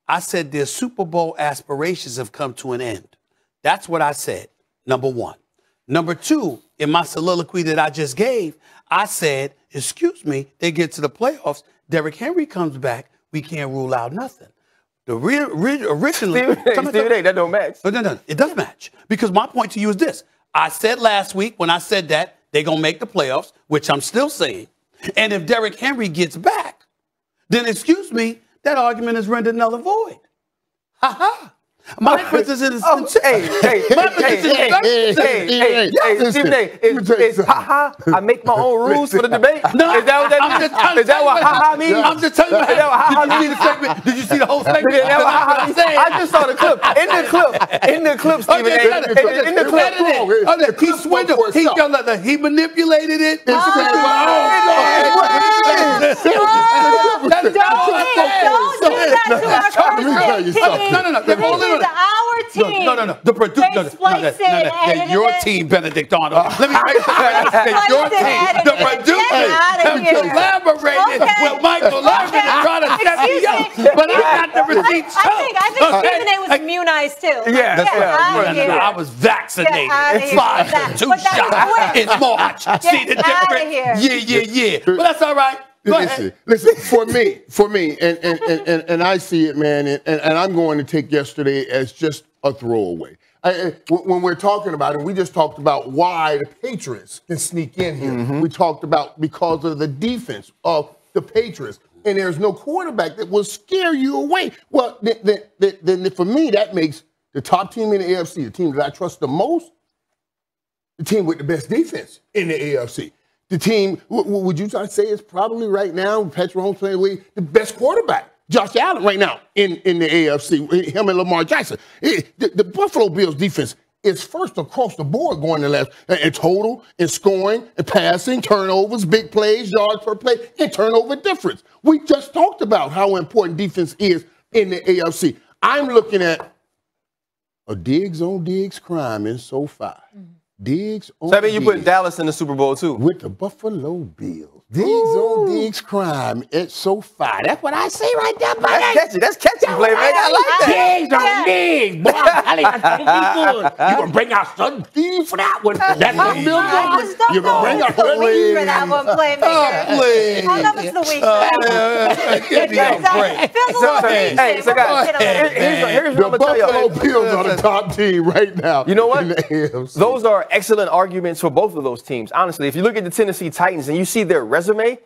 I said their Super Bowl aspirations have come to an end. That's what I said, number one. Number two, in my soliloquy that I just gave, I said, excuse me, they get to the playoffs, Derrick Henry comes back, we can't rule out nothing. The originally... Stephen A., that don't match. No, it does match. Because my point to you is this. I said last week when I said that, they're going to make the playoffs, which I'm still saying. And if Derrick Henry gets back, then, excuse me, that argument is rendered null and void. Ha-ha. My emphasis is Stephen A., ha-ha, I make my own rules for the debate? No, is that what that means? Is that what ha-ha means? I'm just telling you. Is that what ha-ha means? Did you see the whole segment? Is that what ha-ha means? I just saw the clip. In the clip, Stephen A. In the clip. He swindled. He manipulated it. No. The producer. Your team, Benedict Arnold. Let me make sure your team. The producer collaborated with Michael Irvin and trying to set me up. But I got the receipts. I think Stephen A. was immunized too. Yeah. I was vaccinated. 5, 2 shots in March. See the difference? Yeah. But that's all right. Listen. For me, and I see it, man, and I'm going to take yesterday as just a throwaway. When we're talking about it, we just talked about why the Patriots can sneak in here. We talked about because of the defense of the Patriots, and there's no quarterback that will scare you away. Well, then for me, that makes the top team in the AFC, the team that I trust the most, the team with the best defense in the AFC. The team, would you say is probably right now, Patrick Mahomes playing away, the best quarterback, Josh Allen right now in the AFC, him and Lamar Jackson. The Buffalo Bills defense is first across the board going to left in total, in scoring, in passing, turnovers, big plays, yards per play, and turnover difference. We just talked about how important defense is in the AFC. I'm looking at a Diggs on Diggs crime in SoFi. Diggs on So I mean, you put Dallas in the Super Bowl too. With the Buffalo Bills. Diggs on Diggs crime. It's so fire. That's what I say right there, buddy. That's catchy. That's catchy, play, man. I like that. Diggs on Diggs. Boy, I'm telling you, that's gonna be good. You gonna bring out Sudden Steve for that one. That's gonna be good. You gonna bring out the week for that one, playmaker. I love it's the week for that one. Give me a break. Feels a little weak. Hey, so guys, here's what I'm The gonna tell y'all. Buffalo Bills are the top team right now. You know what? in the AFC. Those are excellent arguments for both of those teams. Honestly, if you look at the Tennessee Titans and you see their resume,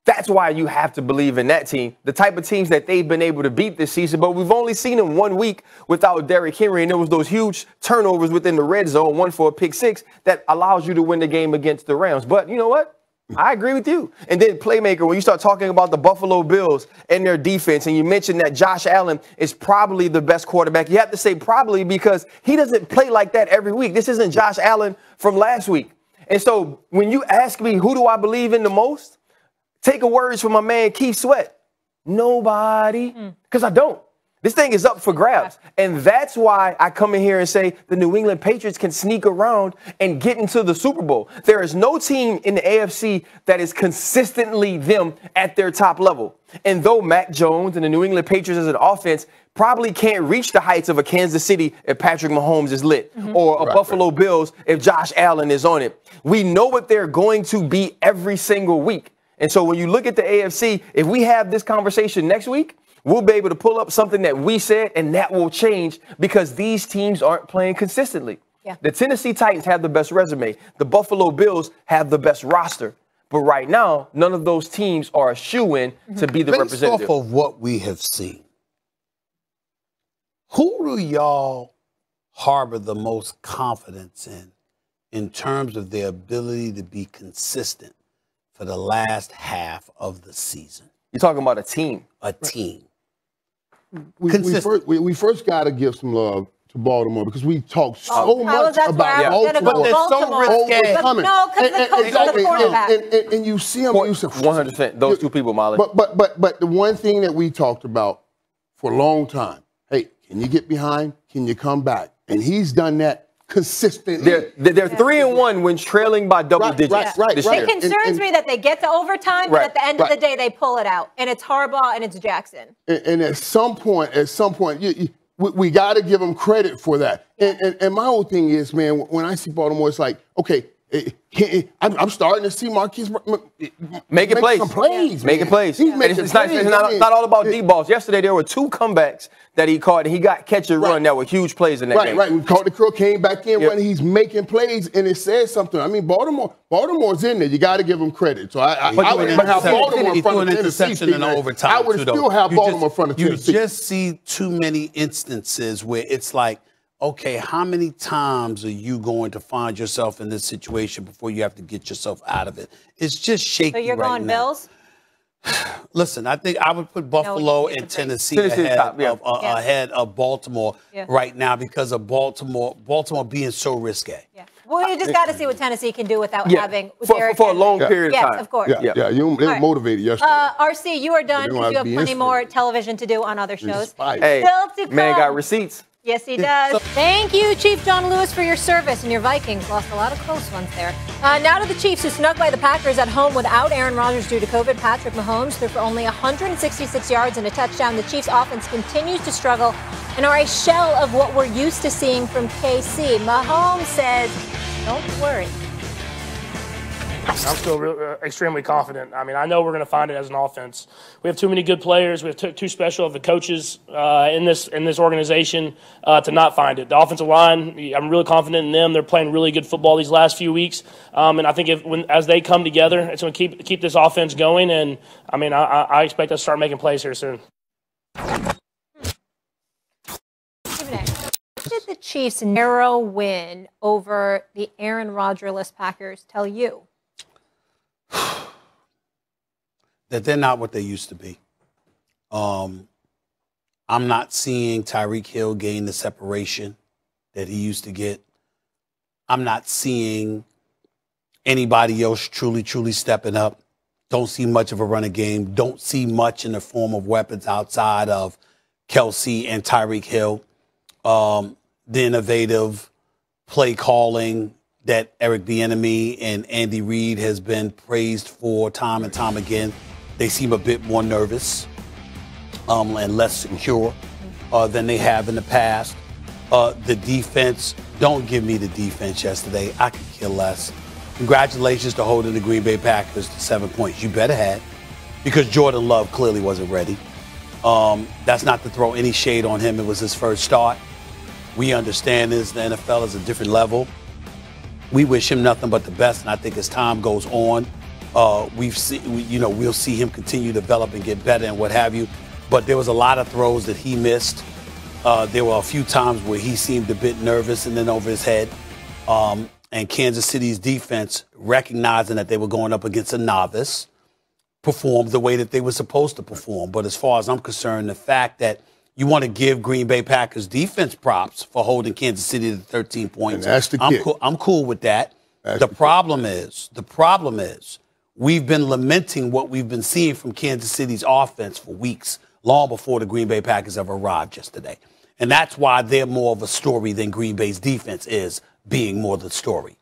that's why you have to believe in that team, the type of teams that they've been able to beat this season. But we've only seen them 1 week without Derrick Henry, and there was those huge turnovers within the red zone, one for a pick six, that allows you to win the game against the Rams. But you know what? I agree with you. And then, playmaker, when you start talking about the Buffalo Bills and their defense, and you mentioned that Josh Allen is probably the best quarterback, you have to say probably because he doesn't play like that every week. This isn't Josh Allen from last week. And so when you ask me who do I believe in the most, take a words from my man Keith Sweat. Nobody. Because I don't. This thing is up for grabs. And that's why I come in here and say the New England Patriots can sneak around and get into the Super Bowl. There is no team in the AFC that is consistently them at their top level. And though Mac Jones and the New England Patriots as an offense probably can't reach the heights of a Kansas City if Patrick Mahomes is lit, or a Buffalo Bills if Josh Allen is on it, we know what they're going to be every single week. And so when you look at the AFC, if we have this conversation next week, we'll be able to pull up something that we said, and that will change because these teams aren't playing consistently. Yeah. The Tennessee Titans have the best resume. The Buffalo Bills have the best roster. But right now, none of those teams are a shoo-in to be the representative. Based off of what we have seen, who do y'all harbor the most confidence in terms of their ability to be consistent for the last half of the season? You're talking about a team. A team. We first got to give some love to Baltimore because we talk so much about Baltimore. But they're so risky. No, because the coach is the quarterback. And you see them. 100%. Those two people, Molly. But the one thing that we talked about for a long time, hey, can you get behind? Can you come back? And he's done that consistently. They're 3-1 when trailing by double digits. Right. It concerns me that they get to overtime, but at the end of the day, they pull it out. And it's Harbaugh and it's Jackson. And at some point, we got to give them credit for that. And my whole thing is, man, when I see Baltimore, it's like, okay, I'm starting to see Marquise making plays. Some plays. Making plays. He's making It's plays. not all about deep balls. Yesterday, there were 2 comebacks that he caught, and he got catch and run that were huge plays in that game. Right. We caught the crook, came back in, running. He's making plays, and it says something. I mean, Baltimore's in there. You got to give him credit. So I would have Baltimore in front of Tennessee. In overtime. I would still have Baltimore in front of Tennessee. You just see too many instances where it's like, okay, how many times are you going to find yourself in this situation before you have to get yourself out of it? It's just shaky. So you're going Bills? Listen, I think I would put Buffalo and Tennessee ahead of Baltimore right now because of Baltimore being so risque. Yeah. Well, you just got to see what Tennessee can do without having for a long period of time. Yes, of course. They were motivated yesterday. RC, you are done because you have plenty more television to do on other shows. Hey, man got receipts. Yes, he does. Thank you, Chief John Lewis, for your service. And your Vikings lost a lot of close ones there. Now to the Chiefs, who snuck by the Packers at home without Aaron Rodgers due to COVID. Patrick Mahomes threw for only 166 yards and a touchdown. The Chiefs' offense continues to struggle and are a shell of what we're used to seeing from KC. Mahomes says, don't worry. I'm still extremely confident. I mean, I know we're going to find it as an offense. We have too many good players. We have too special of the coaches in this organization to not find it. The offensive line, I'm really confident in them. They're playing really good football these last few weeks, and I think as they come together, it's going to keep this offense going. And I mean, I expect us to start making plays here soon. What did the Chiefs' narrow win over the Aaron Rodgers-less Packers tell you? That they're not what they used to be. I'm not seeing Tyreek Hill gain the separation that he used to get. I'm not seeing anybody else truly stepping up. Don't see much of a running game. Don't see much in the form of weapons outside of Kelsey and Tyreek Hill. The innovative play calling, that Eric Bieniemy and Andy Reid has been praised for time and time again. They seem a bit more nervous and less secure than they have in the past. The defense, don't give me the defense yesterday. I could care less. Congratulations to holding the Green Bay Packers to 7 points. You better had, because Jordan Love clearly wasn't ready. That's not to throw any shade on him. It was his first start. We understand this. The NFL is a different level. We wish him nothing but the best, and I think as time goes on, we'll see him continue to develop and get better and what have you. But there was a lot of throws that he missed. There were a few times where he seemed a bit nervous and then over his head. And Kansas City's defense, recognizing that they were going up against a novice, performed the way that they were supposed to perform. But as far as I'm concerned, the fact that you want to give Green Bay Packers defense props for holding Kansas City to 13 points, I'm cool with that. The problem is we've been lamenting what we've been seeing from Kansas City's offense for weeks, long before the Green Bay Packers ever arrived yesterday. And that's why they're more of a story than Green Bay's defense is being more the story.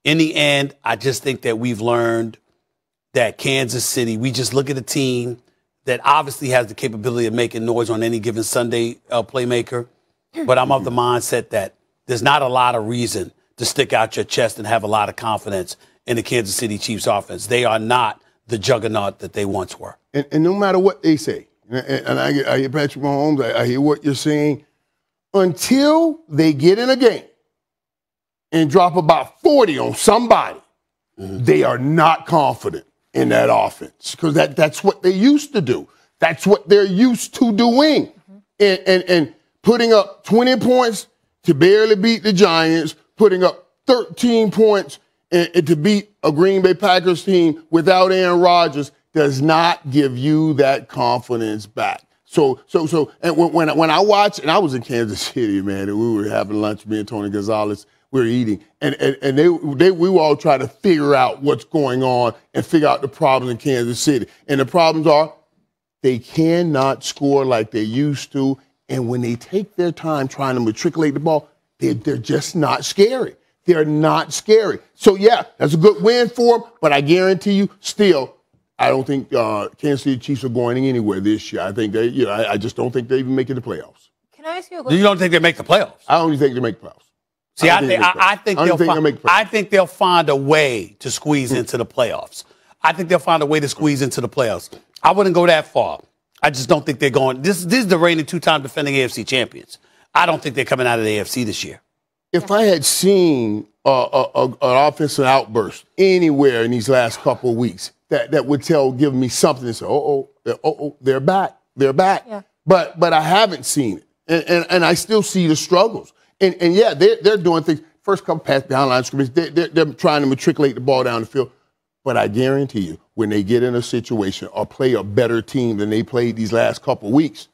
In the end, I just think that we've learned that Kansas City, we just look at a team that obviously has the capability of making noise on any given Sunday playmaker. But I'm of the mindset that there's not a lot of reason to stick out your chest and have a lot of confidence in the Kansas City Chiefs offense. They are not the juggernaut that they once were. And no matter what they say, and I hear Patrick Mahomes, I hear what you're saying, until they get in a game and drop about 40 on somebody, they are not confident in that offense, because that's what they used to do. That's what they're used to doing. And putting up 20 points to barely beat the Giants, putting up 13 points to beat a Green Bay Packers team without Aaron Rodgers does not give you that confidence back. So, and when I watch, and I was in Kansas City, man, and we were having lunch, me and Tony Gonzalez, we were eating, and we were all trying to figure out what's going on and figure out the problems in Kansas City. And the problems are they cannot score like they used to, and when they take their time trying to matriculate the ball, they're just not scary. They're not scary. So, yeah, that's a good win for them, but I guarantee you, still, I don't think Kansas City Chiefs are going anywhere this year. I think I just don't think they even make it to the playoffs. Can I ask you a question? You don't think they make the playoffs? I don't even think they make the playoffs. See, I think they'll find a way to squeeze into the playoffs. I think they'll find a way to squeeze into the playoffs. I wouldn't go that far. I just don't think they're going. This is the reigning two-time defending AFC champions. I don't think they're coming out of the AFC this year. If I had seen an offensive outburst anywhere in these last couple of weeks, that would give me something to say, they're back. They're back. Yeah. But I haven't seen it. And I still see the struggles. And yeah, they're doing things. First couple passes behind line of scrimmage, they're trying to matriculate the ball down the field. But I guarantee you, when they get in a situation or play a better team than they played these last couple of weeks.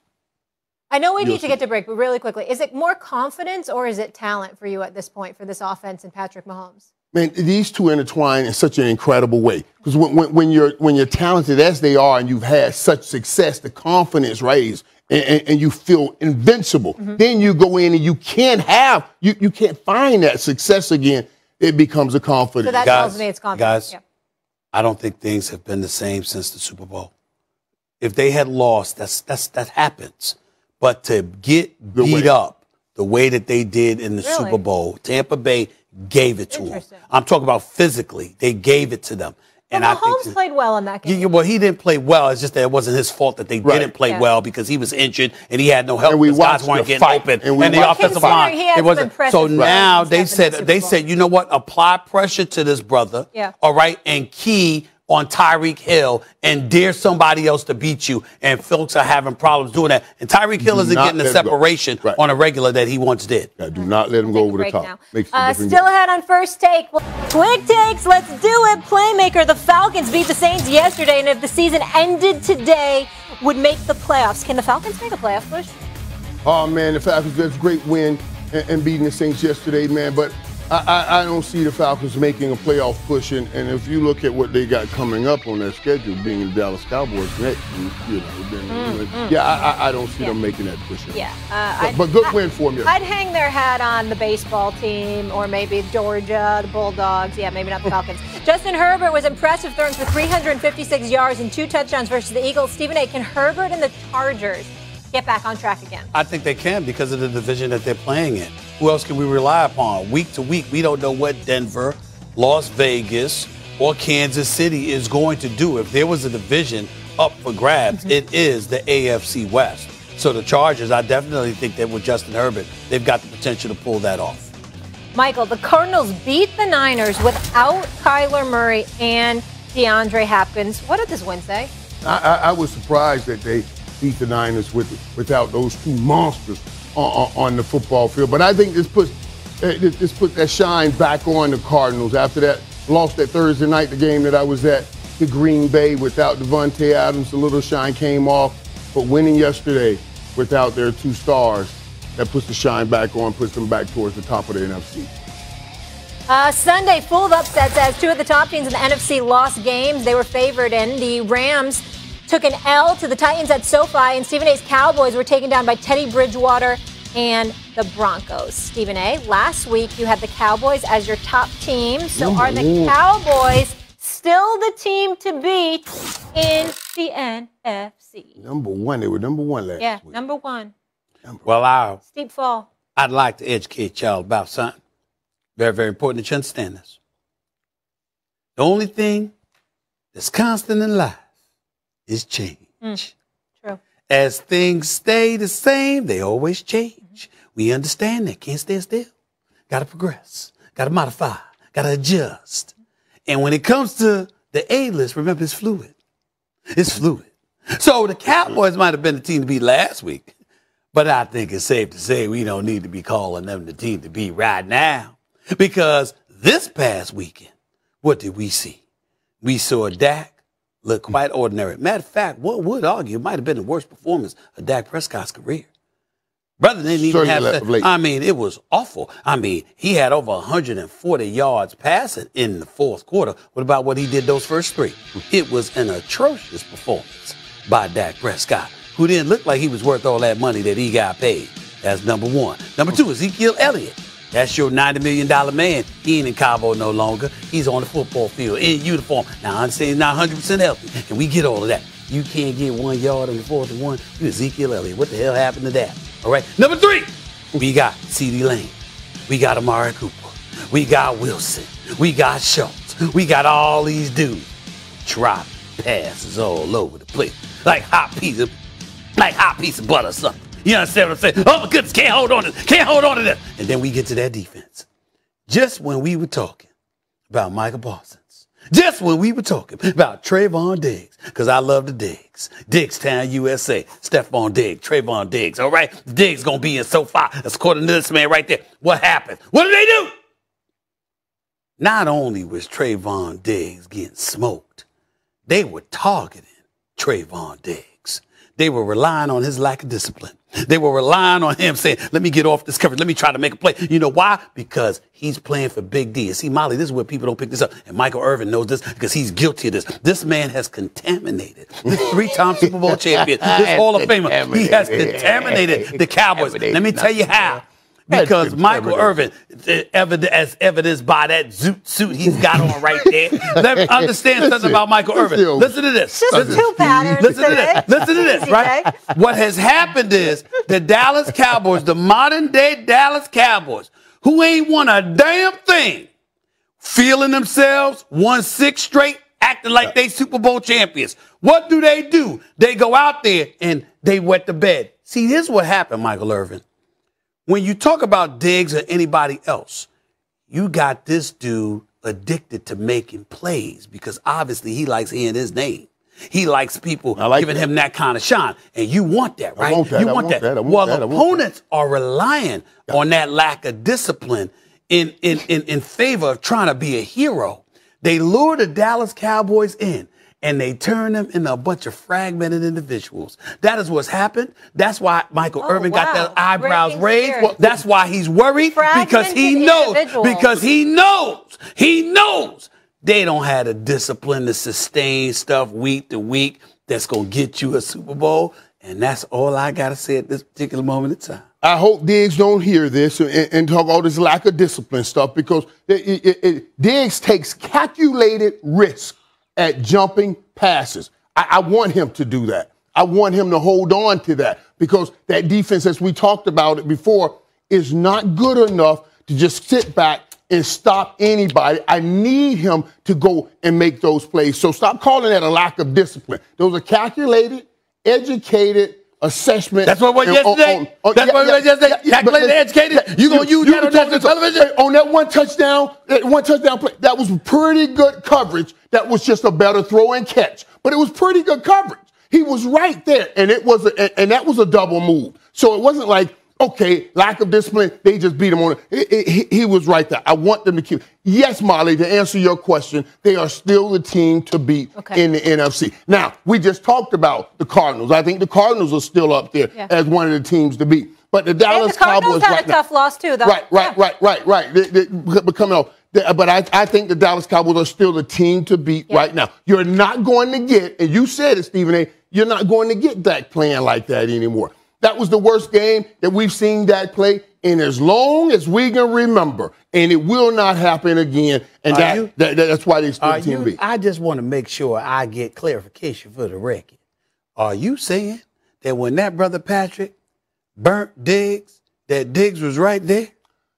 I know we need to get to break, but really quickly, is it more confidence or is it talent for you at this point for this offense and Patrick Mahomes? Man, these two intertwine in such an incredible way. Because when you're talented as they are and you've had such success, the confidence raised and you feel invincible. Then you go in and you can't find that success again. It becomes a confidence. So that tells me it's confidence. Guys, I don't think things have been the same since the Super Bowl. If they had lost, that happens. But to get beat up the way that they did in the Super Bowl, Tampa Bay gave it to them. I'm talking about physically. They gave it to them. And Mahomes played well in that game. Well, he didn't play well. It's just that it wasn't his fault that they didn't play well because he was injured and he had no help. And guys weren't getting open. And the offensive line. It wasn't. So now they said, you know what? Apply pressure to this brother. Yeah. All right. And key on Tyreek Hill and dare somebody else to beat you. And folks are having problems doing that. And Tyreek Hill isn't getting the separation on a regular that he once did. Do not let him go over the top. Still ahead on First Take. Quick takes, let's do it. Playmaker, the Falcons beat the Saints yesterday, and if the season ended today, would make the playoffs. Can the Falcons make a playoff push? Oh, man, the Falcons, that's a great win and beating the Saints yesterday, man. But I don't see the Falcons making a playoff push, and if you look at what they got coming up on their schedule, being the Dallas Cowboys next, I don't see them making that push. Yeah, but good win for them. I'd hang their hat on the baseball team or maybe Georgia, the Bulldogs. Yeah, maybe not the Falcons. Justin Herbert was impressive, throwing for 356 yards and 2 touchdowns versus the Eagles. Stephen A., can Herbert and the Chargers get back on track again? I think they can because of the division that they're playing in. Who else can we rely upon? Week to week, we don't know what Denver, Las Vegas, or Kansas City is going to do. If there was a division up for grabs, it is the AFC West. So the Chargers, I definitely think that with Justin Herbert, they've got the potential to pull that off. Michael, the Cardinals beat the Niners without Kyler Murray and DeAndre Hopkins. What did this win say? I was surprised that they beat the Niners without those two monsters on the football field. But I think this puts that shine back on the Cardinals after that loss that Thursday night, the game that I was at, to Green Bay without Devontae Adams. A little shine came off. But winning yesterday without their 2 stars, that puts the shine back on, puts them back towards the top of the NFC. Sunday, full of upsets as 2 of the top teams in the NFC lost games they were favored in. The Rams took an L to the Titans at SoFi, and Stephen A.'s Cowboys were taken down by Teddy Bridgewater and the Broncos. Stephen A., last week you had the Cowboys as your top team. So are the Cowboys still the team to beat in the NFC? Number 1. They were number 1 last week. Yeah, number 1. Well, Steep fall. I'd like to educate y'all about something. Very, very important that you understand this. The only thing that's constant in life is change. True. As things stay the same, they always change. We understand that. Can't stay still. Got to progress. Got to modify. Got to adjust. And when it comes to the A-list, remember, it's fluid. It's fluid. So the Cowboys might have been the team to beat last week, but I think it's safe to say we don't need to be calling them the team to beat right now, because this past weekend, what did we see? We saw Dak look quite ordinary. Matter of fact, one would argue it might have been the worst performance of Dak Prescott's career. Brother didn't even have that. I mean, it was awful. I mean, he had over 140 yards passing in the fourth quarter. What about what he did those first 3? It was an atrocious performance by Dak Prescott, who didn't look like he was worth all that money that he got paid. That's number 1. Number 2, Ezekiel Elliott. That's your $90 million man. He ain't in Cabo no longer. He's on the football field in uniform. Now, I'm saying he's not 100% healthy, and we get all of that. You can't get 1 yard on the 4th and 1. You Ezekiel Elliott. What the hell happened to that? All right. Number 3, we got CeeDee Lane. We got Amari Cooper. We got Wilson. We got Schultz. We got all these dudes dropping passes all over the place like hot piece of butter or something. You understand what I'm saying? Oh my goodness, can't hold on to this. And then we get to that defense. Just when we were talking about Michael Parsons, just when we were talking about Trayvon Diggs, because I love the Diggs. Diggstown, USA. Stephon Diggs, Trayvon Diggs, all right? Diggs going to be in SoFi. That's according to this man right there. What happened? What did they do? Not only was Trayvon Diggs getting smoked, they were targeting Trayvon Diggs. They were relying on his lack of discipline. They were relying on him saying, let me get off this coverage. Let me try to make a play. You know why? Because he's playing for Big D. And see, Molly, this is where people don't pick this up. And Michael Irvin knows this because he's guilty of this. This man has contaminated this 3-time Super Bowl champion, this Hall of Famer. He has contaminated the Cowboys. Let me tell you how. Because Michael Irvin, as evidenced by that suit he's got on right there. Let me understand something about Michael Irvin. Listen to this. Just 2 patterns. Listen to this. Listen to this, right? What has happened is the Dallas Cowboys, the modern-day Dallas Cowboys, who ain't won a damn thing, feeling themselves, won 6 straight, acting like they Super Bowl champions. What do? They go out there and they wet the bed. See, here's what happened, Michael Irvin. When you talk about Diggs or anybody else, you got this dude addicted to making plays because obviously he likes hearing his name. He likes people giving him that kind of shine. And you want that, right? You want that. Well, opponents are relying on that lack of discipline in favor of trying to be a hero. They lure the Dallas Cowboys in, and they turn them into a bunch of fragmented individuals. That is what's happened. That's why Michael Irvin got their eyebrows raised. That's why he's worried, because he knows. Because he knows they don't have the discipline to sustain stuff week to week that's going to get you a Super Bowl. And that's all I got to say at this particular moment in time. I hope Diggs don't hear this and talk all this lack of discipline stuff, because Diggs takes calculated risk at jumping passes. I want him to do that. I want him to hold on to that, because that defense, as we talked about it before, is not good enough to just sit back and stop anybody. I need him to go and make those plays. So stop calling that a lack of discipline. Those are calculated, educated assessment. That's what it was yesterday? That's what it was yesterday? Calculated, educated? You going to use that on national television? On that one touchdown play, that was pretty good coverage. That was just a better throw and catch. But it was pretty good coverage. He was right there, and and that was a double move. So it wasn't like, okay, lack of discipline, they just beat him on it. He was right there. I want them to keep. Yes, Molly, to answer your question, they are still the team to beat in the NFC. Now, we just talked about the Cardinals. I think the Cardinals are still up there as one of the teams to beat. But the Dallas Cowboys had a tough loss too, though. Right. They're coming off. But I think the Dallas Cowboys are still the team to beat right now. You're not going to get, and you said it, Stephen A., you're not going to get Dak playing like that anymore. That was the worst game that we've seen Dak play in as long as we can remember, and it will not happen again. And that's why they still team beat. I just want to make sure I get clarification for the record. Are you saying that when that brother Patrick burnt Diggs, that Diggs was right there?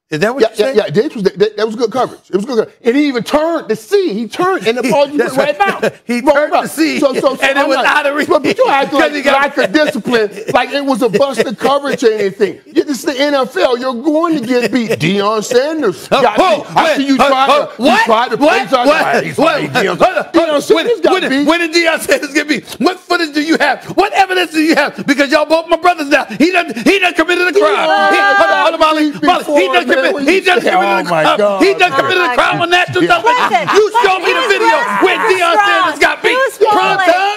Is that what you said? Yeah, Diggs was that was good coverage. It was good coverage. And he even turned to see. He turned, and the ball just went right out. He turned to see, and it was out of reach. But you act like a discipline, like it was a busted coverage or anything. This is the NFL. You're going to get beat. Deion Sanders got beat. I see you tried to play Deion Sanders got beat. When did Deion Sanders get beat? What footage do you have? What evidence do you have? Because y'all both my brothers now. He done committed a crime. He just committed a crime on national television. You showed me the video where Deion Sanders got beat.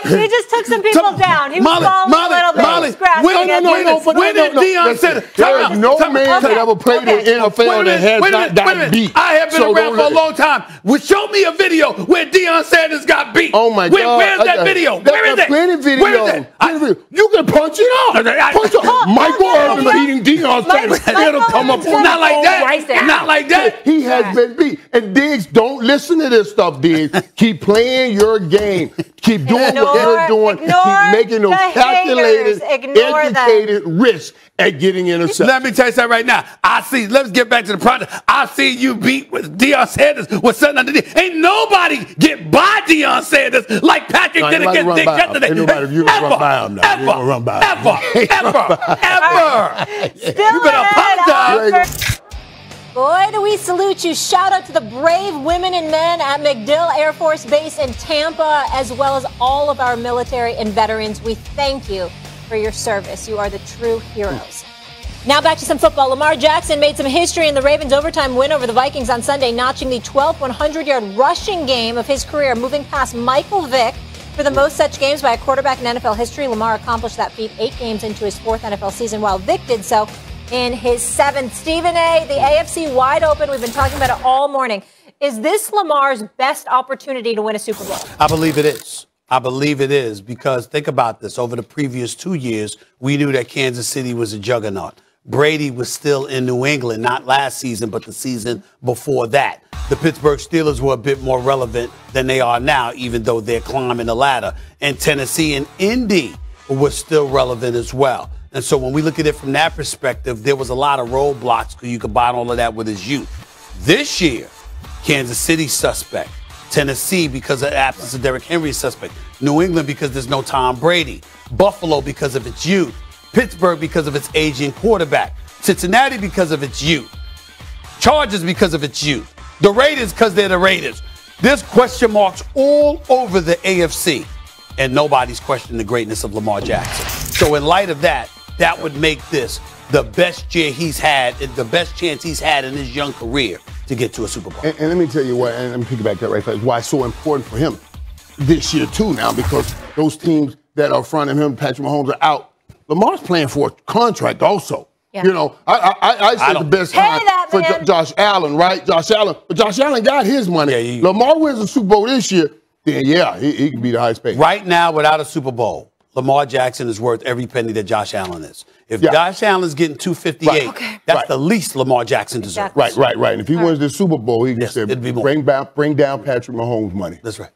He just took some people down. He was falling a little bit. When did Deion Sanders? There is no man that ever played in the NFL that has not gotten beat. I have been around for a long time. Show me a video where Deion Sanders got beat. Oh my God! Where's that video? Where is it? Plenty video. You can punch it up. Michael Irvin beating Deion Sanders. It'll come up. Not like that. Not like that. He has been beat. And Diggs, don't listen to this stuff, Diggs. Keep playing your game. Keep doing what you're doing. Keep making those calculated, educated risks at getting intercepted. Let me tell you something right now. Let's get back to the project. I see you beat with Deion Sanders with something underneath. Ain't nobody get by Deion Sanders like Patrick did against Dick yesterday. Ain't nobody you run by him now. Ever. Still you better apologize. Boy, do we salute you. Shout out to the brave women and men at MacDill Air Force Base in Tampa, as well as all of our military and veterans. We thank you for your service. You are the true heroes. Now back to some football. Lamar Jackson made some history in the Ravens' overtime win over the Vikings on Sunday, notching the 12th 100-yard rushing game of his career, moving past Michael Vick for the most such games by a quarterback in NFL history. Lamar accomplished that feat 8 games into his 4th NFL season, while Vick did so in his 7th. Stephen A., the AFC wide open. We've been talking about it all morning. Is this Lamar's best opportunity to win a Super Bowl? I believe it is. I believe it is, because think about this. Over the previous 2 years, we knew that Kansas City was a juggernaut. Brady was still in New England, not last season, but the season before that. The Pittsburgh Steelers were a bit more relevant than they are now, even though they're climbing the ladder. And Tennessee and Indy were still relevant as well. And so when we look at it from that perspective, there was a lot of roadblocks because you combine all of that with his youth. This year, Kansas City suspect. Tennessee because of the absence of Derrick Henry suspect. New England because there's no Tom Brady. Buffalo because of its youth. Pittsburgh because of its aging quarterback. Cincinnati because of its youth. Chargers because of its youth. The Raiders because they're the Raiders. There's question marks all over the AFC. And nobody's questioning the greatness of Lamar Jackson. So in light of that, that would make this the best year he's had, the best chance he's had in his young career to get to a Super Bowl. And let me tell you what, and let me piggyback that right fast, why it's so important for him. this year too now because those teams that are in front of him, Patrick Mahomes, are out. Lamar's playing for a contract also. Yeah. You know, I say the best time for Josh Allen, right? Josh Allen. But Josh Allen got his money. Lamar wins the Super Bowl this year, then yeah, he can be the highest paid. Right now, without a Super Bowl, Lamar Jackson is worth every penny that Josh Allen is. If Josh Allen's getting $258, that's the least Lamar Jackson deserves. Right. And if he wins the Super Bowl, he can say, bring down Patrick Mahomes' money. That's right.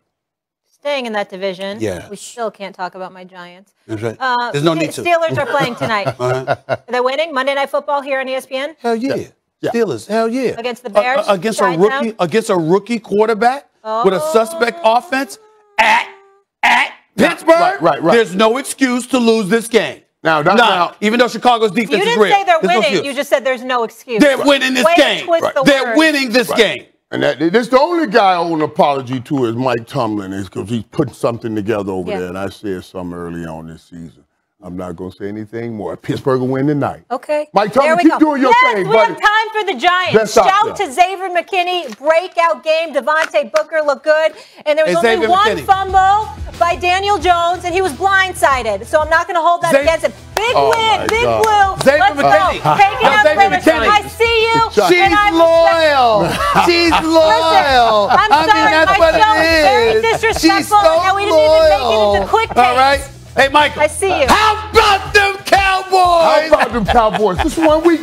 Staying in that division, yeah. We still can't talk about my Giants. That's right. There's no need to. Steelers are playing tonight. Are they winning Monday Night Football here on ESPN? Hell yeah. Steelers, hell yeah. Against the Bears? Against a rookie quarterback with a suspect offense at Pittsburgh. Right. There's no excuse to lose this game. Now, even though Chicago's defense is real. You didn't say they're winning. You just said there's no excuse. They're winning this game. They're winning this game. And that's the only guy I owe an apology to is Mike Tomlin, is because he's putting something together over there. And I said something early on this season. I'm not going to say anything more. Pittsburgh will win tonight. Okay. Mike Tomlin, keep doing your thing, buddy. Yes, we have time for the Giants. Shout to Xavier McKinney. Breakout game. Devontae Booker looked good. And there was only one fumble by Daniel Jones, and he was blindsided. So I'm not going to hold that against him. Big win. Big Blue. Xavier McKinney. I see you. She's loyal. She's loyal. I'm sorry. That's what it is. Very disrespectful. She's so and we didn't even make it into quick takes. All right. Hey, Michael. I see you. How about them Cowboys? How about them Cowboys? This 1 week.